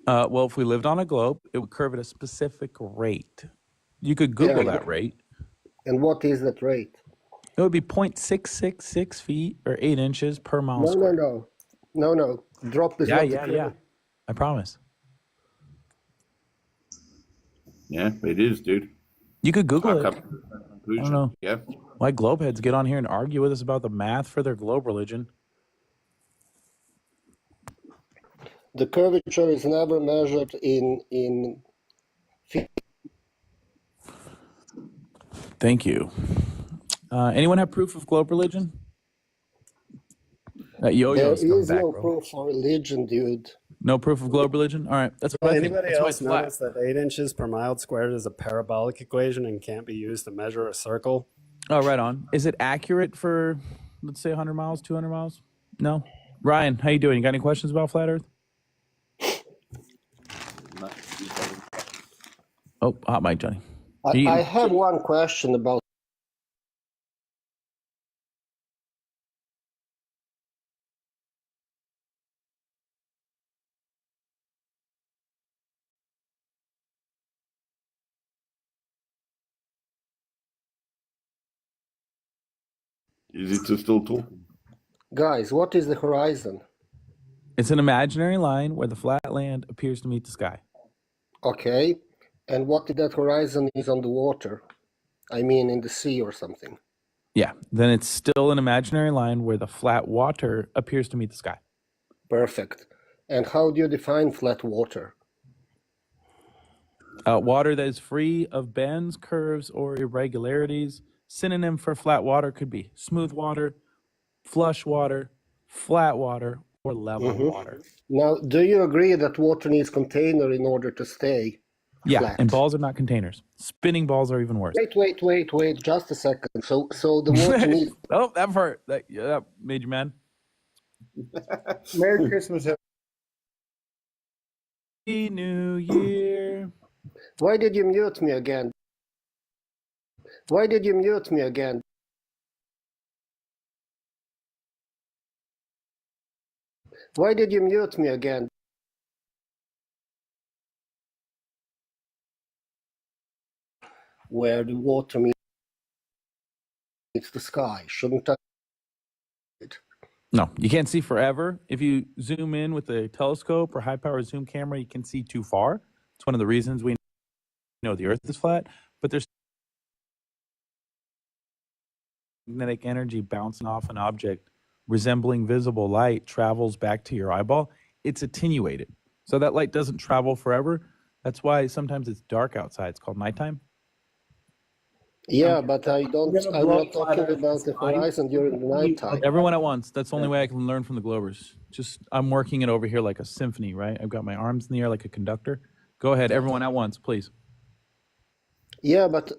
Well, if we lived on a globe, it would curve at a specific rate. You could Google Yeah. that rate. And what is that rate? It would be 0.666 feet or 8 inches per mile square. No. Drop this. Yeah. I promise. Yeah, it is, dude. You could Google it. Come to the I conclusion. don't know. Yeah. Why globeheads get on here and argue with us about the math for their globe religion? The curvature is never measured in feet. Thank you. Anyone have proof of globe religion? That There yo-yo's coming is back, no bro. proof for religion, dude. No proof of globe religion? All right, that's what I think. Anybody That's why else it's flat. notice that 8 inches per mile squared is a parabolic equation and can't be used to measure a circle? Oh, right on. Is it accurate for, let's say, 100 miles, 200 miles? No? Ryan, how you doing? You got any questions about flat Earth? Oh, hot mic, Johnny. I have one question about. Is it still talking? Guys, what is the horizon? It's an imaginary line where the flat land appears to meet the sky. Okay. And what if that horizon is on the water? I mean, in the sea or something. Yeah, then it's still an imaginary line where the flat water appears to meet the sky. Perfect. And how do you define flat water? Water that is free of bends, curves, or irregularities. Synonym for flat water could be smooth water, flush water, flat water, or level water. Now, do you agree that water needs container in order to stay Yeah, flat? and balls are not containers. Spinning balls are even worse. Wait, just a second. So the water needs... Oh, that hurt. That made you mad? Merry Christmas. Happy New Year. Why did you mute me again? Why did you mute me again? Why did you mute me again? Where the water meets the sky. Shouldn't I? No, you can't see forever. If you zoom in with a telescope or high-power zoom camera, you can see too far. It's one of the reasons we know the Earth is flat, but there's magnetic energy bouncing off an object resembling visible light travels back to your eyeball. It's attenuated. So that light doesn't travel forever. That's why sometimes it's dark outside. It's called nighttime. Yeah, but I'm not talking about the horizon during the nighttime. Everyone at once. That's the only way I can learn from the Globers. I'm working it over here like a symphony, right? I've got my arms in the air like a conductor. Go ahead, everyone at once, please. Yeah, but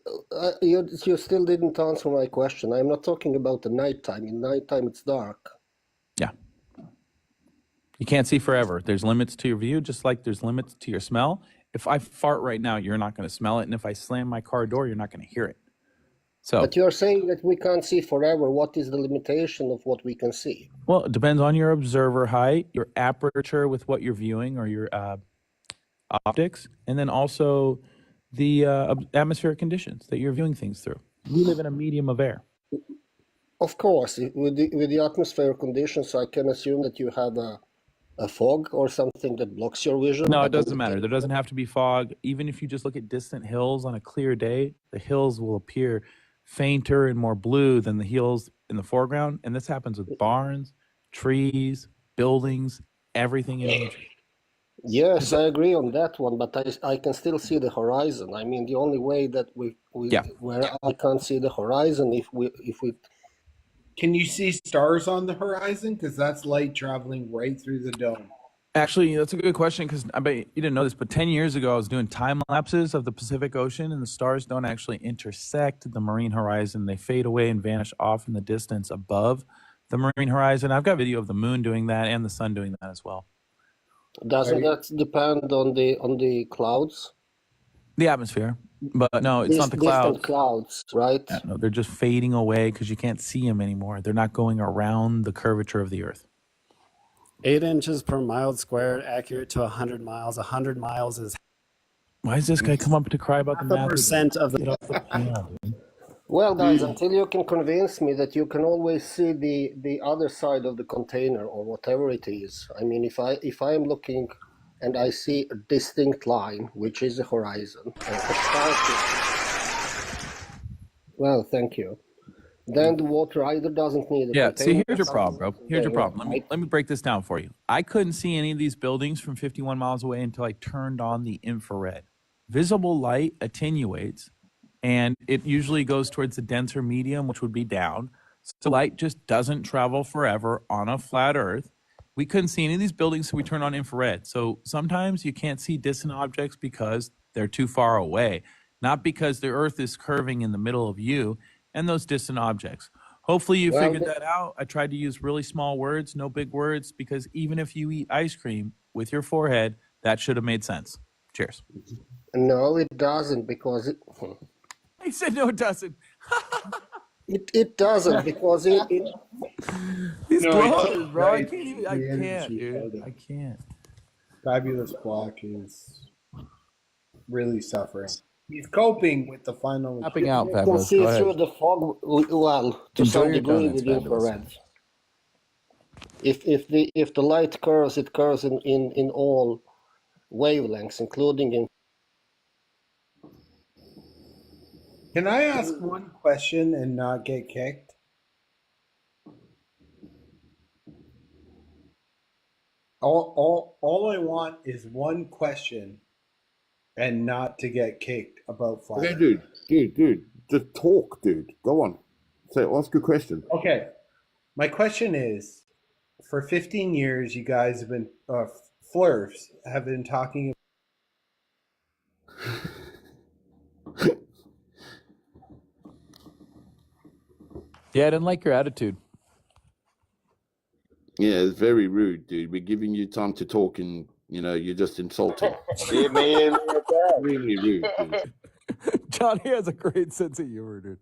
you still didn't answer my question. I'm not talking about the nighttime. In nighttime, it's dark. Yeah. You can't see forever. There's limits to your view, just like there's limits to your smell. If I fart right now, you're not going to smell it. And if I slam my car door, you're not going to hear it. So, but you're saying that we can't see forever. What is the limitation of what we can see? Well, it depends on your observer height, your aperture with what you're viewing, or your optics, and then also the atmospheric conditions that you're viewing things through. We live in a medium of air. Of course, with the atmospheric conditions, I can assume that you have a fog or something that blocks your vision. No, it doesn't matter. There doesn't have to be fog. Even if you just look at distant hills on a clear day, the hills will appear fainter and more blue than the hills in the foreground. And this happens with barns, trees, buildings, everything in nature. Yes, I agree on that one, but I can still see the horizon. I mean, the only way that where I can't see the horizon if we Can you see stars on the horizon? Because that's light traveling right through the dome. Actually, that's a good question, because I bet you didn't know this, but 10 years ago, I was doing time lapses of the Pacific Ocean, and the stars don't actually intersect the marine horizon. They fade away and vanish off in the distance above the marine horizon. I've got video of the moon doing that and the sun doing that as well. Doesn't that depend on the clouds? The atmosphere. But no, it's not the clouds. Distant clouds, right? Yeah, no, they're just fading away because you can't see them anymore. They're not going around the curvature of the Earth. 8 inches per mile squared, accurate to 100 miles. 100 miles is... Why does this guy come up to cry about the math? percent of the... Get off the piano, dude. Well, guys, until you can convince me that you can always see the other side of the container or whatever it is. I mean, if I am looking and I see a distinct line, which is the horizon, well, thank you. Then the water either doesn't need a Yeah, container. see, here's your problem, bro. Here's your problem. Let me break this down for you. I couldn't see any of these buildings from 51 miles away until I turned on the infrared. Visible light attenuates, and it usually goes towards the denser medium, which would be down. So light just doesn't travel forever on a flat Earth. We couldn't see any of these buildings, so we turned on infrared. So sometimes you can't see distant objects because they're too far away, not because the Earth is curving in the middle of you and those distant objects. Hopefully you figured that out. I tried to use really small words, no big words, because even if you eat ice cream with your forehead, that should have made sense. Cheers. No, it doesn't, because it... He said no, it doesn't. It doesn't, because it These No, blowers, bro. right. I can't even. I can't, dude. I can't. Fabulous Black is really suffering. He's coping with the final. Tapping out, You can Fabulous. see Go ahead. through the fog, well, to Enjoy some your degree donuts, with Fabulous. infrared. If the light curves, it curves in all wavelengths, including in... Can I ask one question and not get kicked? All I want is one question and not to get kicked about flat. Okay, dude, just talk, dude. Go on. Ask a question. Okay, my question is, for 15 years, you guys have been, Flurfs have been talking. Yeah, I didn't like your attitude. Yeah, it's very rude, dude. We're giving you time to talk, and you're just insulting. He immediately attacked. Really rude, dude. Johnny has a great sense of humor, dude.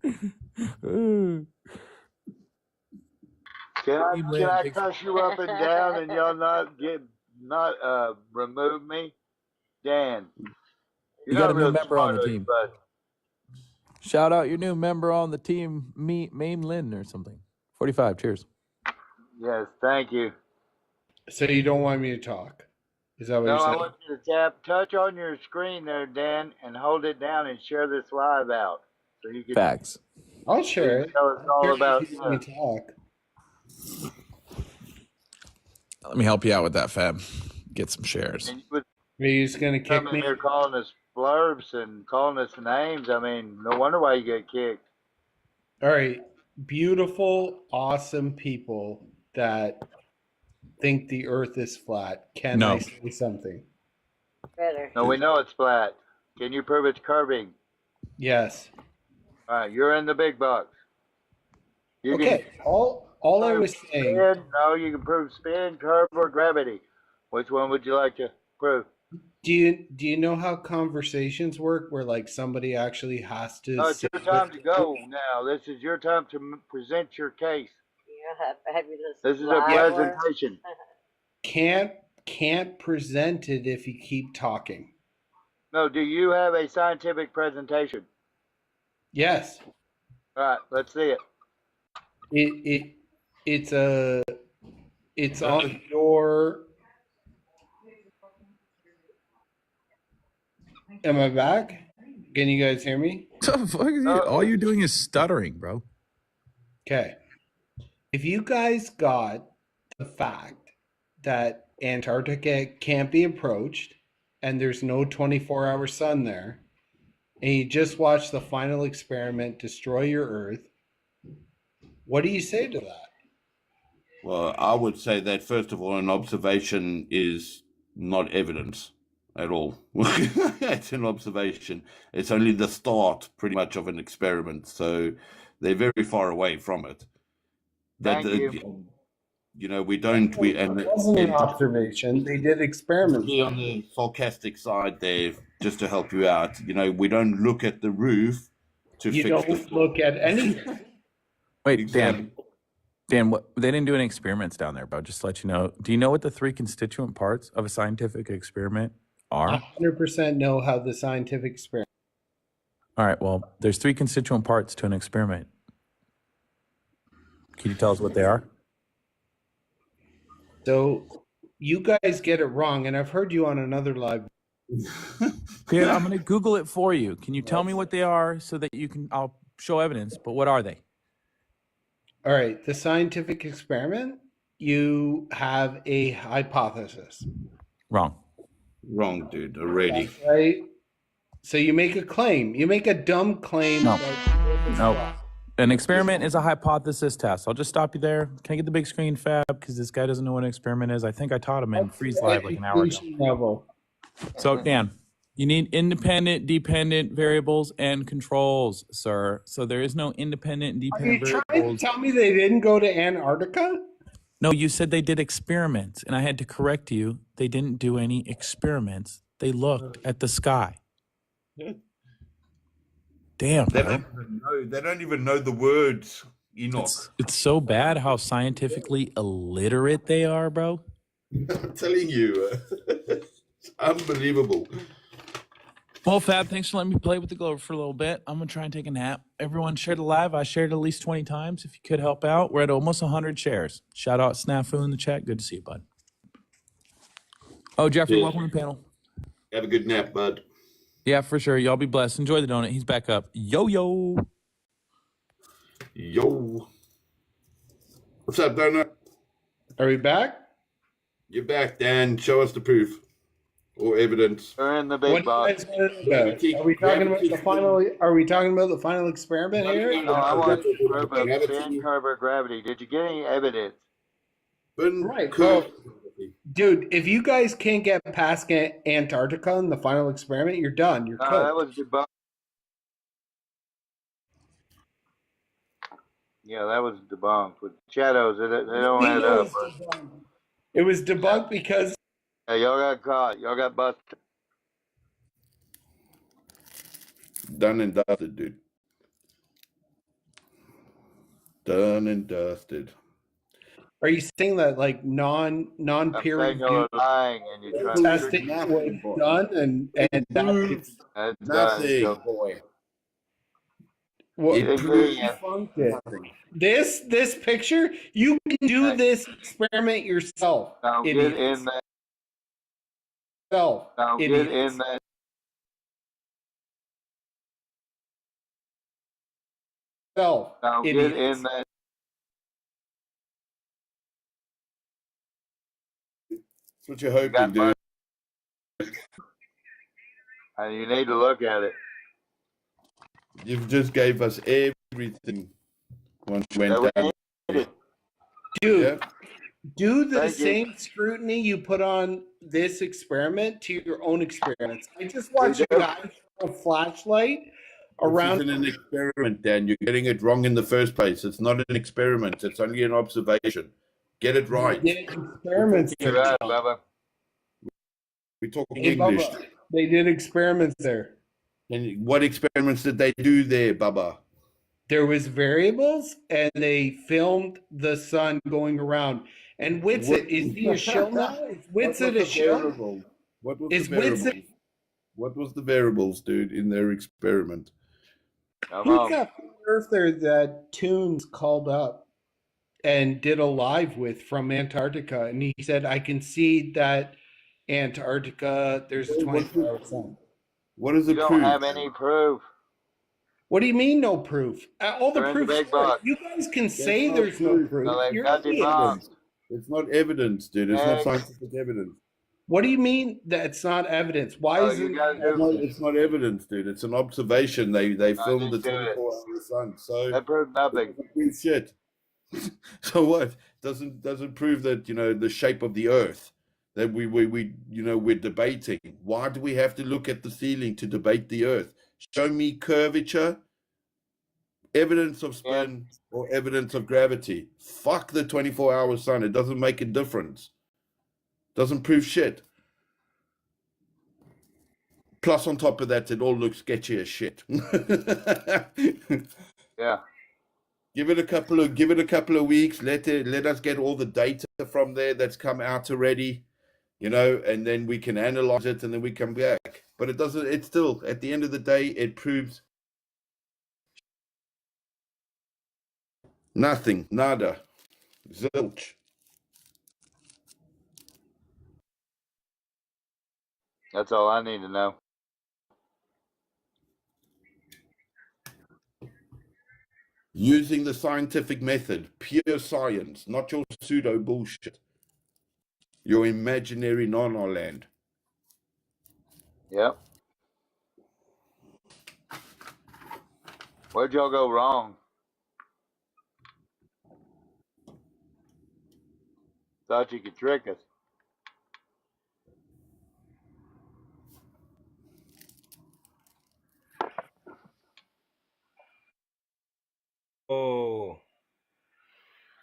Can I cuss you up and down and y'all not remove me? Dan, You you're got not a new real member on smart, the are you, team. bud? Shout out your new member on the team, Mame Lynn or something. 45. Cheers. Yes, thank you. So you don't want me to talk? Is that what No, you're I saying? want you to touch on your screen there, Dan, and hold it down and share this live out so you can. Facts. I'll share it. Tell us all about you. Let me talk. Let me help you out with that, Fab. Get some shares. Are you just gonna kick Coming me? here calling us blurbs and calling us names. I mean, no wonder why you get kicked. All right, beautiful, awesome people that think the Earth is flat. Can No. I say something? No, we know it's flat. Can you prove it's curving? Yes. All right, you're in the big bucks. You Okay. All I was saying. No, you can prove spin, curve, or gravity. Which one would you like to prove? Do you know how conversations work, where like somebody actually has to? No, it's your time to go now. This is your time to present your case. This is a presentation. Can't present it if you keep talking. No, do you have a scientific presentation? Yes. All right, let's see it. It's on your. Am I back? Can you guys hear me? What the fuck is all you're doing is stuttering, bro. Okay. If you guys got the fact that Antarctica can't be approached and there's no 24-hour sun there, and you just watch the final experiment destroy your Earth, what do you say to that? Well, I would say that, first of all, an observation is not evidence at all. It's an observation. It's only the start, pretty much, of an experiment. So they're very far away from it. Thank you. We don't. It wasn't an observation. They did experiments. On the sarcastic side there, just to help you out, we don't look at the roof to You fix don't look at anything. Wait, Exactly. Dan, they didn't do any experiments down there, bro. Just to let you know. Do you know what the 3 constituent parts of a scientific experiment are? 100% know how the scientific experiment. All right, well, there's 3 constituent parts to an experiment. Can you tell us what they are? So you guys get it wrong, and I've heard you on another live. Dan, I'm going to Google it for you. Can you tell me what they are so that I'll show evidence, but what are they? All right, the scientific experiment, you have a hypothesis. Wrong, dude, already. That's right. So you make a claim. You make a dumb claim. No. An experiment is a hypothesis test. I'll just stop you there. Can I get the big screen, Fab? Because this guy doesn't know what an experiment is. I think I taught him in Freeze Live like an hour ago. Level. So, Dan, you need independent, dependent variables and controls, sir. So there is no independent and Are dependent you trying variables. to tell me they didn't go to Antarctica? No, you said they did experiments, and I had to correct you. They didn't do any experiments. They looked at the sky. Damn, They bro. don't even know the words, Enoch. It's so bad how scientifically illiterate they are, bro. I'm telling you, it's unbelievable. Well, Fab, thanks for letting me play with the globe for a little bit. I'm going to try and take a nap. Everyone shared it live. I shared it at least 20 times. If you could help out, we're at almost 100 shares. Shout out Snafu in the chat. Good to see you, bud. Oh, Jeffrey, Yeah. welcome to the panel. Have a good nap, bud. Yeah, for sure. Y'all be blessed. Enjoy the donut. He's back up. Yo. What's up, donut? Are we back? You're back, Dan. Show us the proof or evidence. They're in the What big do you box. guys want to know? Are we talking about the final? Are we talking about the final experiment here? No, I want proof of Gravity. spin curve or gravity. Did you get any evidence? Right. Well, dude, if you guys can't get past Antarctica in the final experiment, you're done. You're No, cooked. that was debunked. Yeah, that was debunked. With shadows, they don't add up. It was debunked because Yeah, y'all got caught. Y'all got busted. Done and dusted, dude. Done and dusted. Are you saying that like I'm non-peer saying y'all reviewed are lying and you're trying to trick testing me. was done and That's Nothing, done. boy. what You didn't get any. debunked it? This picture, you can do this experiment yourself. Now get idiots. in that. Yourself, Now get idiots. in that. Yourself, Now get idiots. in that. That's what you're hoping, dude. And you need to look at it. You've just gave us everything once we Yeah, went we down. need it. Dude, Yeah. do the Thank you. same scrutiny you put on this experiment to your own experiments. I just watched We a do. guy throw a flashlight This around. isn't an experiment, Dan. You're getting it wrong in the first place. It's not an experiment. It's only an observation. Get it right. They did experiments You're there. right, John. Bubba. We're talking Hey, English. Bubba, they did experiments there. And what experiments did they do there, Bubba? There was variables, and they filmed the sun going around. And Whitsett, is he a shill now? Is Whitsett a shill? What was Is the variable? Whitsett? What was the variables, dude, in their experiment? Come Who's on. that earther that Toons called up and did a live with from Antarctica? And he said, I can see that Antarctica, there's a 24-hour sun. What does You it don't prove? have any proof. What do you mean, no proof? All the They're in the proof. big box. You guys can That's say not there's no proof. proof. No, they You're got idiots. debunked. It's not evidence, dude. It's not Hey. scientific evidence. What do you mean that's not evidence? Why Oh, is you it guys not do. It's not evidence, dude. It's an observation. They filmed the didn't do it. 24-hour sun. So That proved nothing. it doesn't prove shit. So what? Doesn't prove that, the shape of the earth that we're debating. Why do we have to look at the ceiling to debate the earth? Show me curvature, evidence of spin, or evidence of gravity. Fuck the 24-hour sun. It doesn't make a difference. Doesn't prove shit. Plus, on top of that, it all looks sketchy as shit. Yeah. Give it a couple of weeks. Let us get all the data from there that's come out already, and then we can analyze it, and then we come back. But it doesn't. It's still, at the end of the day, it proves nothing, nada, zilch. That's all I need to know. Using the scientific method, pure science, not your pseudo bullshit. Your imaginary nana land. Yep. Where'd y'all go wrong? Thought you could trick us. Oh.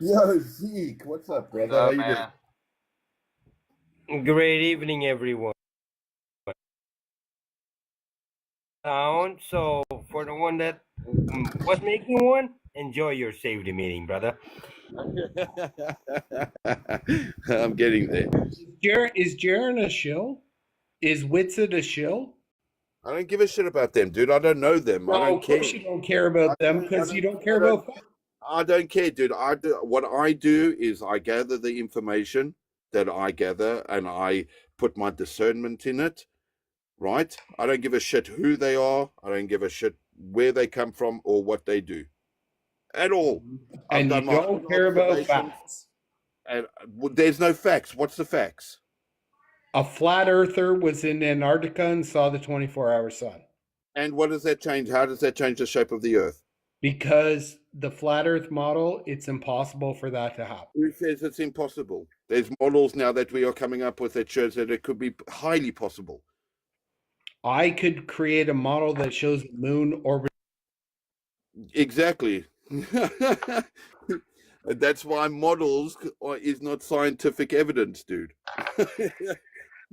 Yo, Zeke, what's up, brother? How you doing? Great evening, everyone. So, for the one that was making one, enjoy your safety meeting, brother. I'm getting there. Is Jaren a shill? Is Whitsett a shill? I don't give a shit about them, dude. I don't know them. No, I don't of care. course you don't care about them because you don't care about facts. I don't care, dude. What I do is I gather the information that I gather and I put my discernment in it, right? I don't give a shit who they are. I don't give a shit where they come from or what they do at all. And you don't care about facts. There's no facts. What's the facts? A flat earther was in Antarctica and saw the 24-hour sun. And what does that change? How does that change the shape of the Earth? Because the flat Earth model, it's impossible for that to happen. Who says it's impossible? There's models now that we are coming up with that shows that it could be highly possible. I could create a model that shows the moon orbit. Exactly. That's why models is not scientific evidence, dude.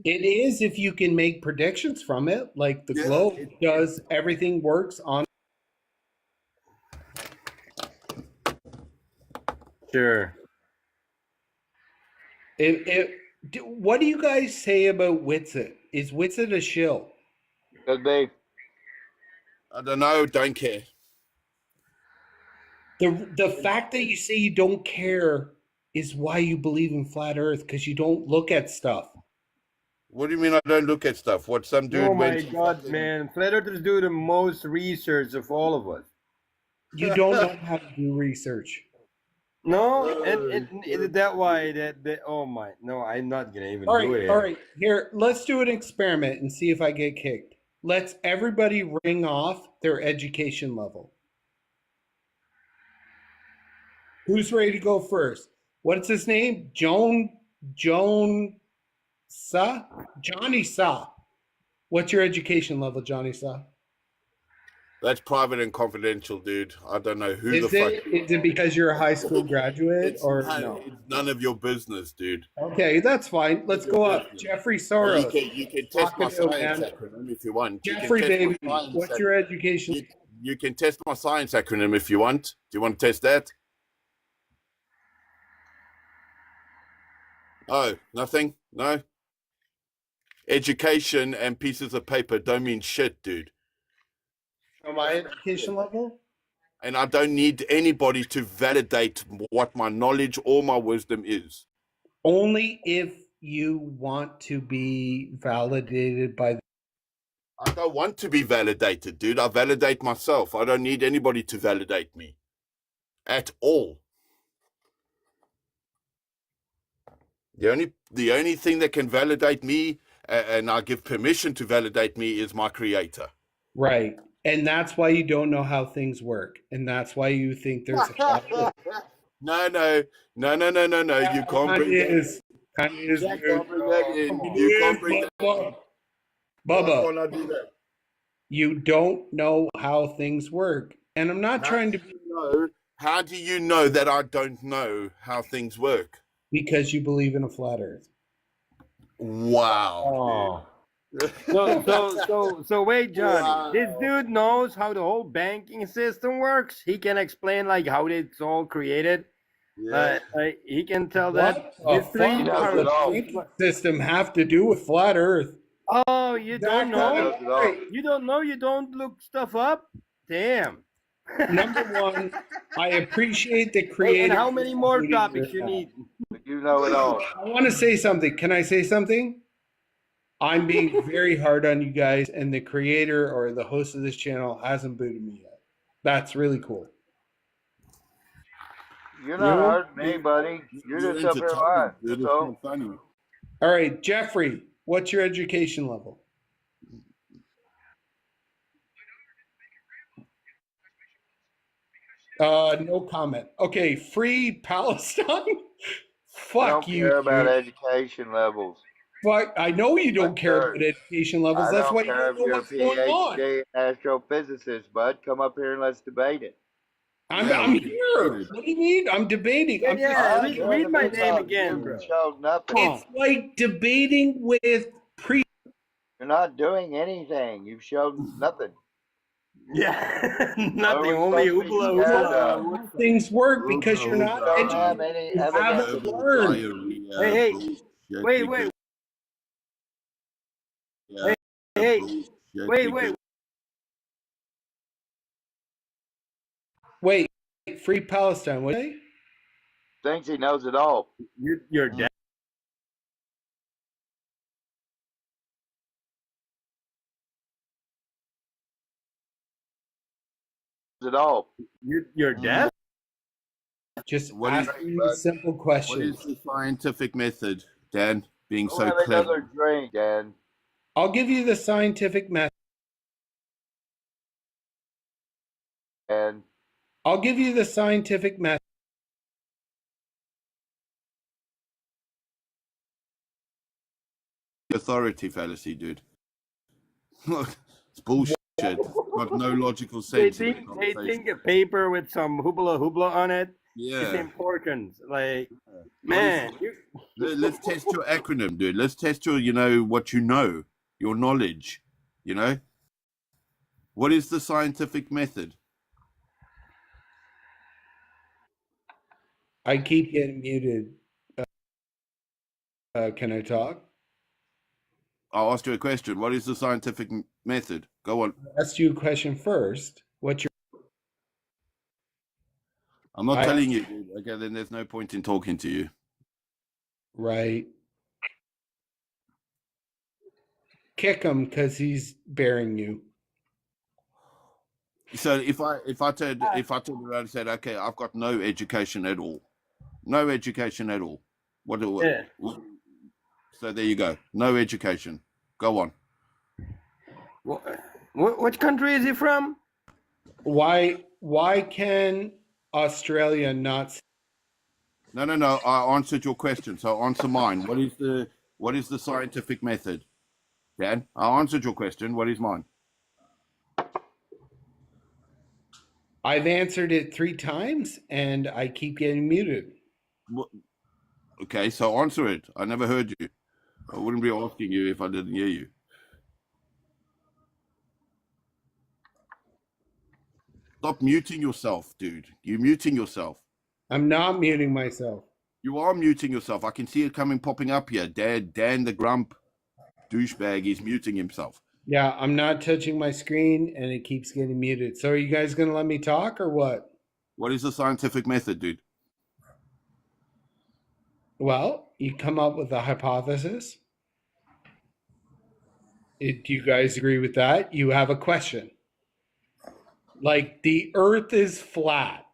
It is if you can make predictions from it, like the globe does. Everything works on. Sure. What do you guys say about Witsit? Is Witsit a shill? Could be. I don't know. Don't care. The fact that you say you don't care is why you believe in flat Earth, because you don't look at stuff. What do you mean I don't look at stuff? What some dude Oh my went. God, man! Flat Earthers do the most research of all of us. You don't know how to do research. No, and that why that oh my no, I'm not gonna even All do right, it. all right. Here, let's do an experiment and see if I get kicked. Let's everybody ring off their education level. Who's ready to go first? What's his name? Joan Sa? Johnny Sa. What's your education level, Johnny Sa? That's private and confidential, dude. I don't know who Is the fuck. is it because you're a high school graduate or no? It's none of your business, dude. Okay, that's fine. Let's go up. Jeffrey Soros. You can test my Talk it out, science man. acronym if you want. Jeffrey, you can test baby, my science what's your education? You can test my science acronym if you want. Do you want to test that? Oh, nothing? No? Education and pieces of paper don't mean shit, dude. My education level? And I don't need anybody to validate what my knowledge or my wisdom is. Only if you want to be validated by. I don't want to be validated, dude. I validate myself. I don't need anybody to validate me at all. The only thing that can validate me, and I give permission to validate me, is my creator. Right. And that's why you don't know how things work. And that's why you think there's a capital. No. You can't bring that. Kind of is. You can't bring that in. You can't bring that in. Bubba, Why can't I do that? you don't know how things work. And I'm not trying to. How do you know that I don't know how things work? Because you believe in a flat Earth. Wow. So wait, Johnny. This dude knows how the whole banking system works. He can explain like how it's all created. Yeah. He can tell What that history. does the banking system have to do with flat Earth? Oh, you don't know? Right. You don't know? You don't look stuff up? Damn. Number one, I appreciate the creative. And how many more topics you need? You know it all. I want to say something. Can I say something? I'm being very hard on you guys, and the creator or the host of this channel hasn't booted me yet. That's really cool. You're not hurting anybody. You're just up here lying. That's all. All right, Jeffrey, what's your education level? No comment. Okay, free Palestine? Fuck you. I don't care about education levels. Fuck, I know you don't care about education levels. That's why you care don't know if you're what's going on. PhD astrophysicist, bud. Come up here and let's debate it. I'm here. What do you mean? I'm debating. Read my name again, bro. Showed nothing. It's like debating with pre. You're not doing anything. You've shown nothing. Yeah, nothing. Only hoopla. Things work because you're not educated. You haven't learned. Hey, wait. Wait, free Palestine. What? Thinks he knows it all. You're dead. It all. You're deaf. Just What is asking you simple what questions. is the scientific method, Dan? Being Go so have clever. another drink, Dan. I'll give you the scientific method. And I'll give you the scientific method. Authority fallacy, dude. It's bullshit. It's got no logical They sense in the think conversation. a paper with some hoobla on it is Yeah. important. Like, What man, is, let's test your acronym, dude. Let's test your, what you know, your knowledge. What is the scientific method? I keep getting muted. Can I talk? I'll ask you a question. What is the scientific method? Go on. I asked you a question first. What's your? I'm not I telling asked- you, dude. Okay, then there's no point in talking to you. Right. Kick him because he's bearing you. So if I turned around and said, okay, I've got no education at all, no education at all. What? Yeah. So there you go. No education. Go on. Which country is he from? Why can Australia not? No. I answered your question. So answer mine. What is the scientific method? Dan, I answered your question. What is mine? I've answered it 3 times and I keep getting muted. Okay, so answer it. I never heard you. I wouldn't be asking you if I didn't hear you. Stop muting yourself, dude. You're muting yourself. I'm not muting myself. You are muting yourself. I can see it popping up here. Dan the Grump douchebag is muting himself. Yeah, I'm not touching my screen and it keeps getting muted. So are you guys going to let me talk or what? What is the scientific method, dude? Well, you come up with a hypothesis. Do you guys agree with that? You have a question. Like the earth is flat.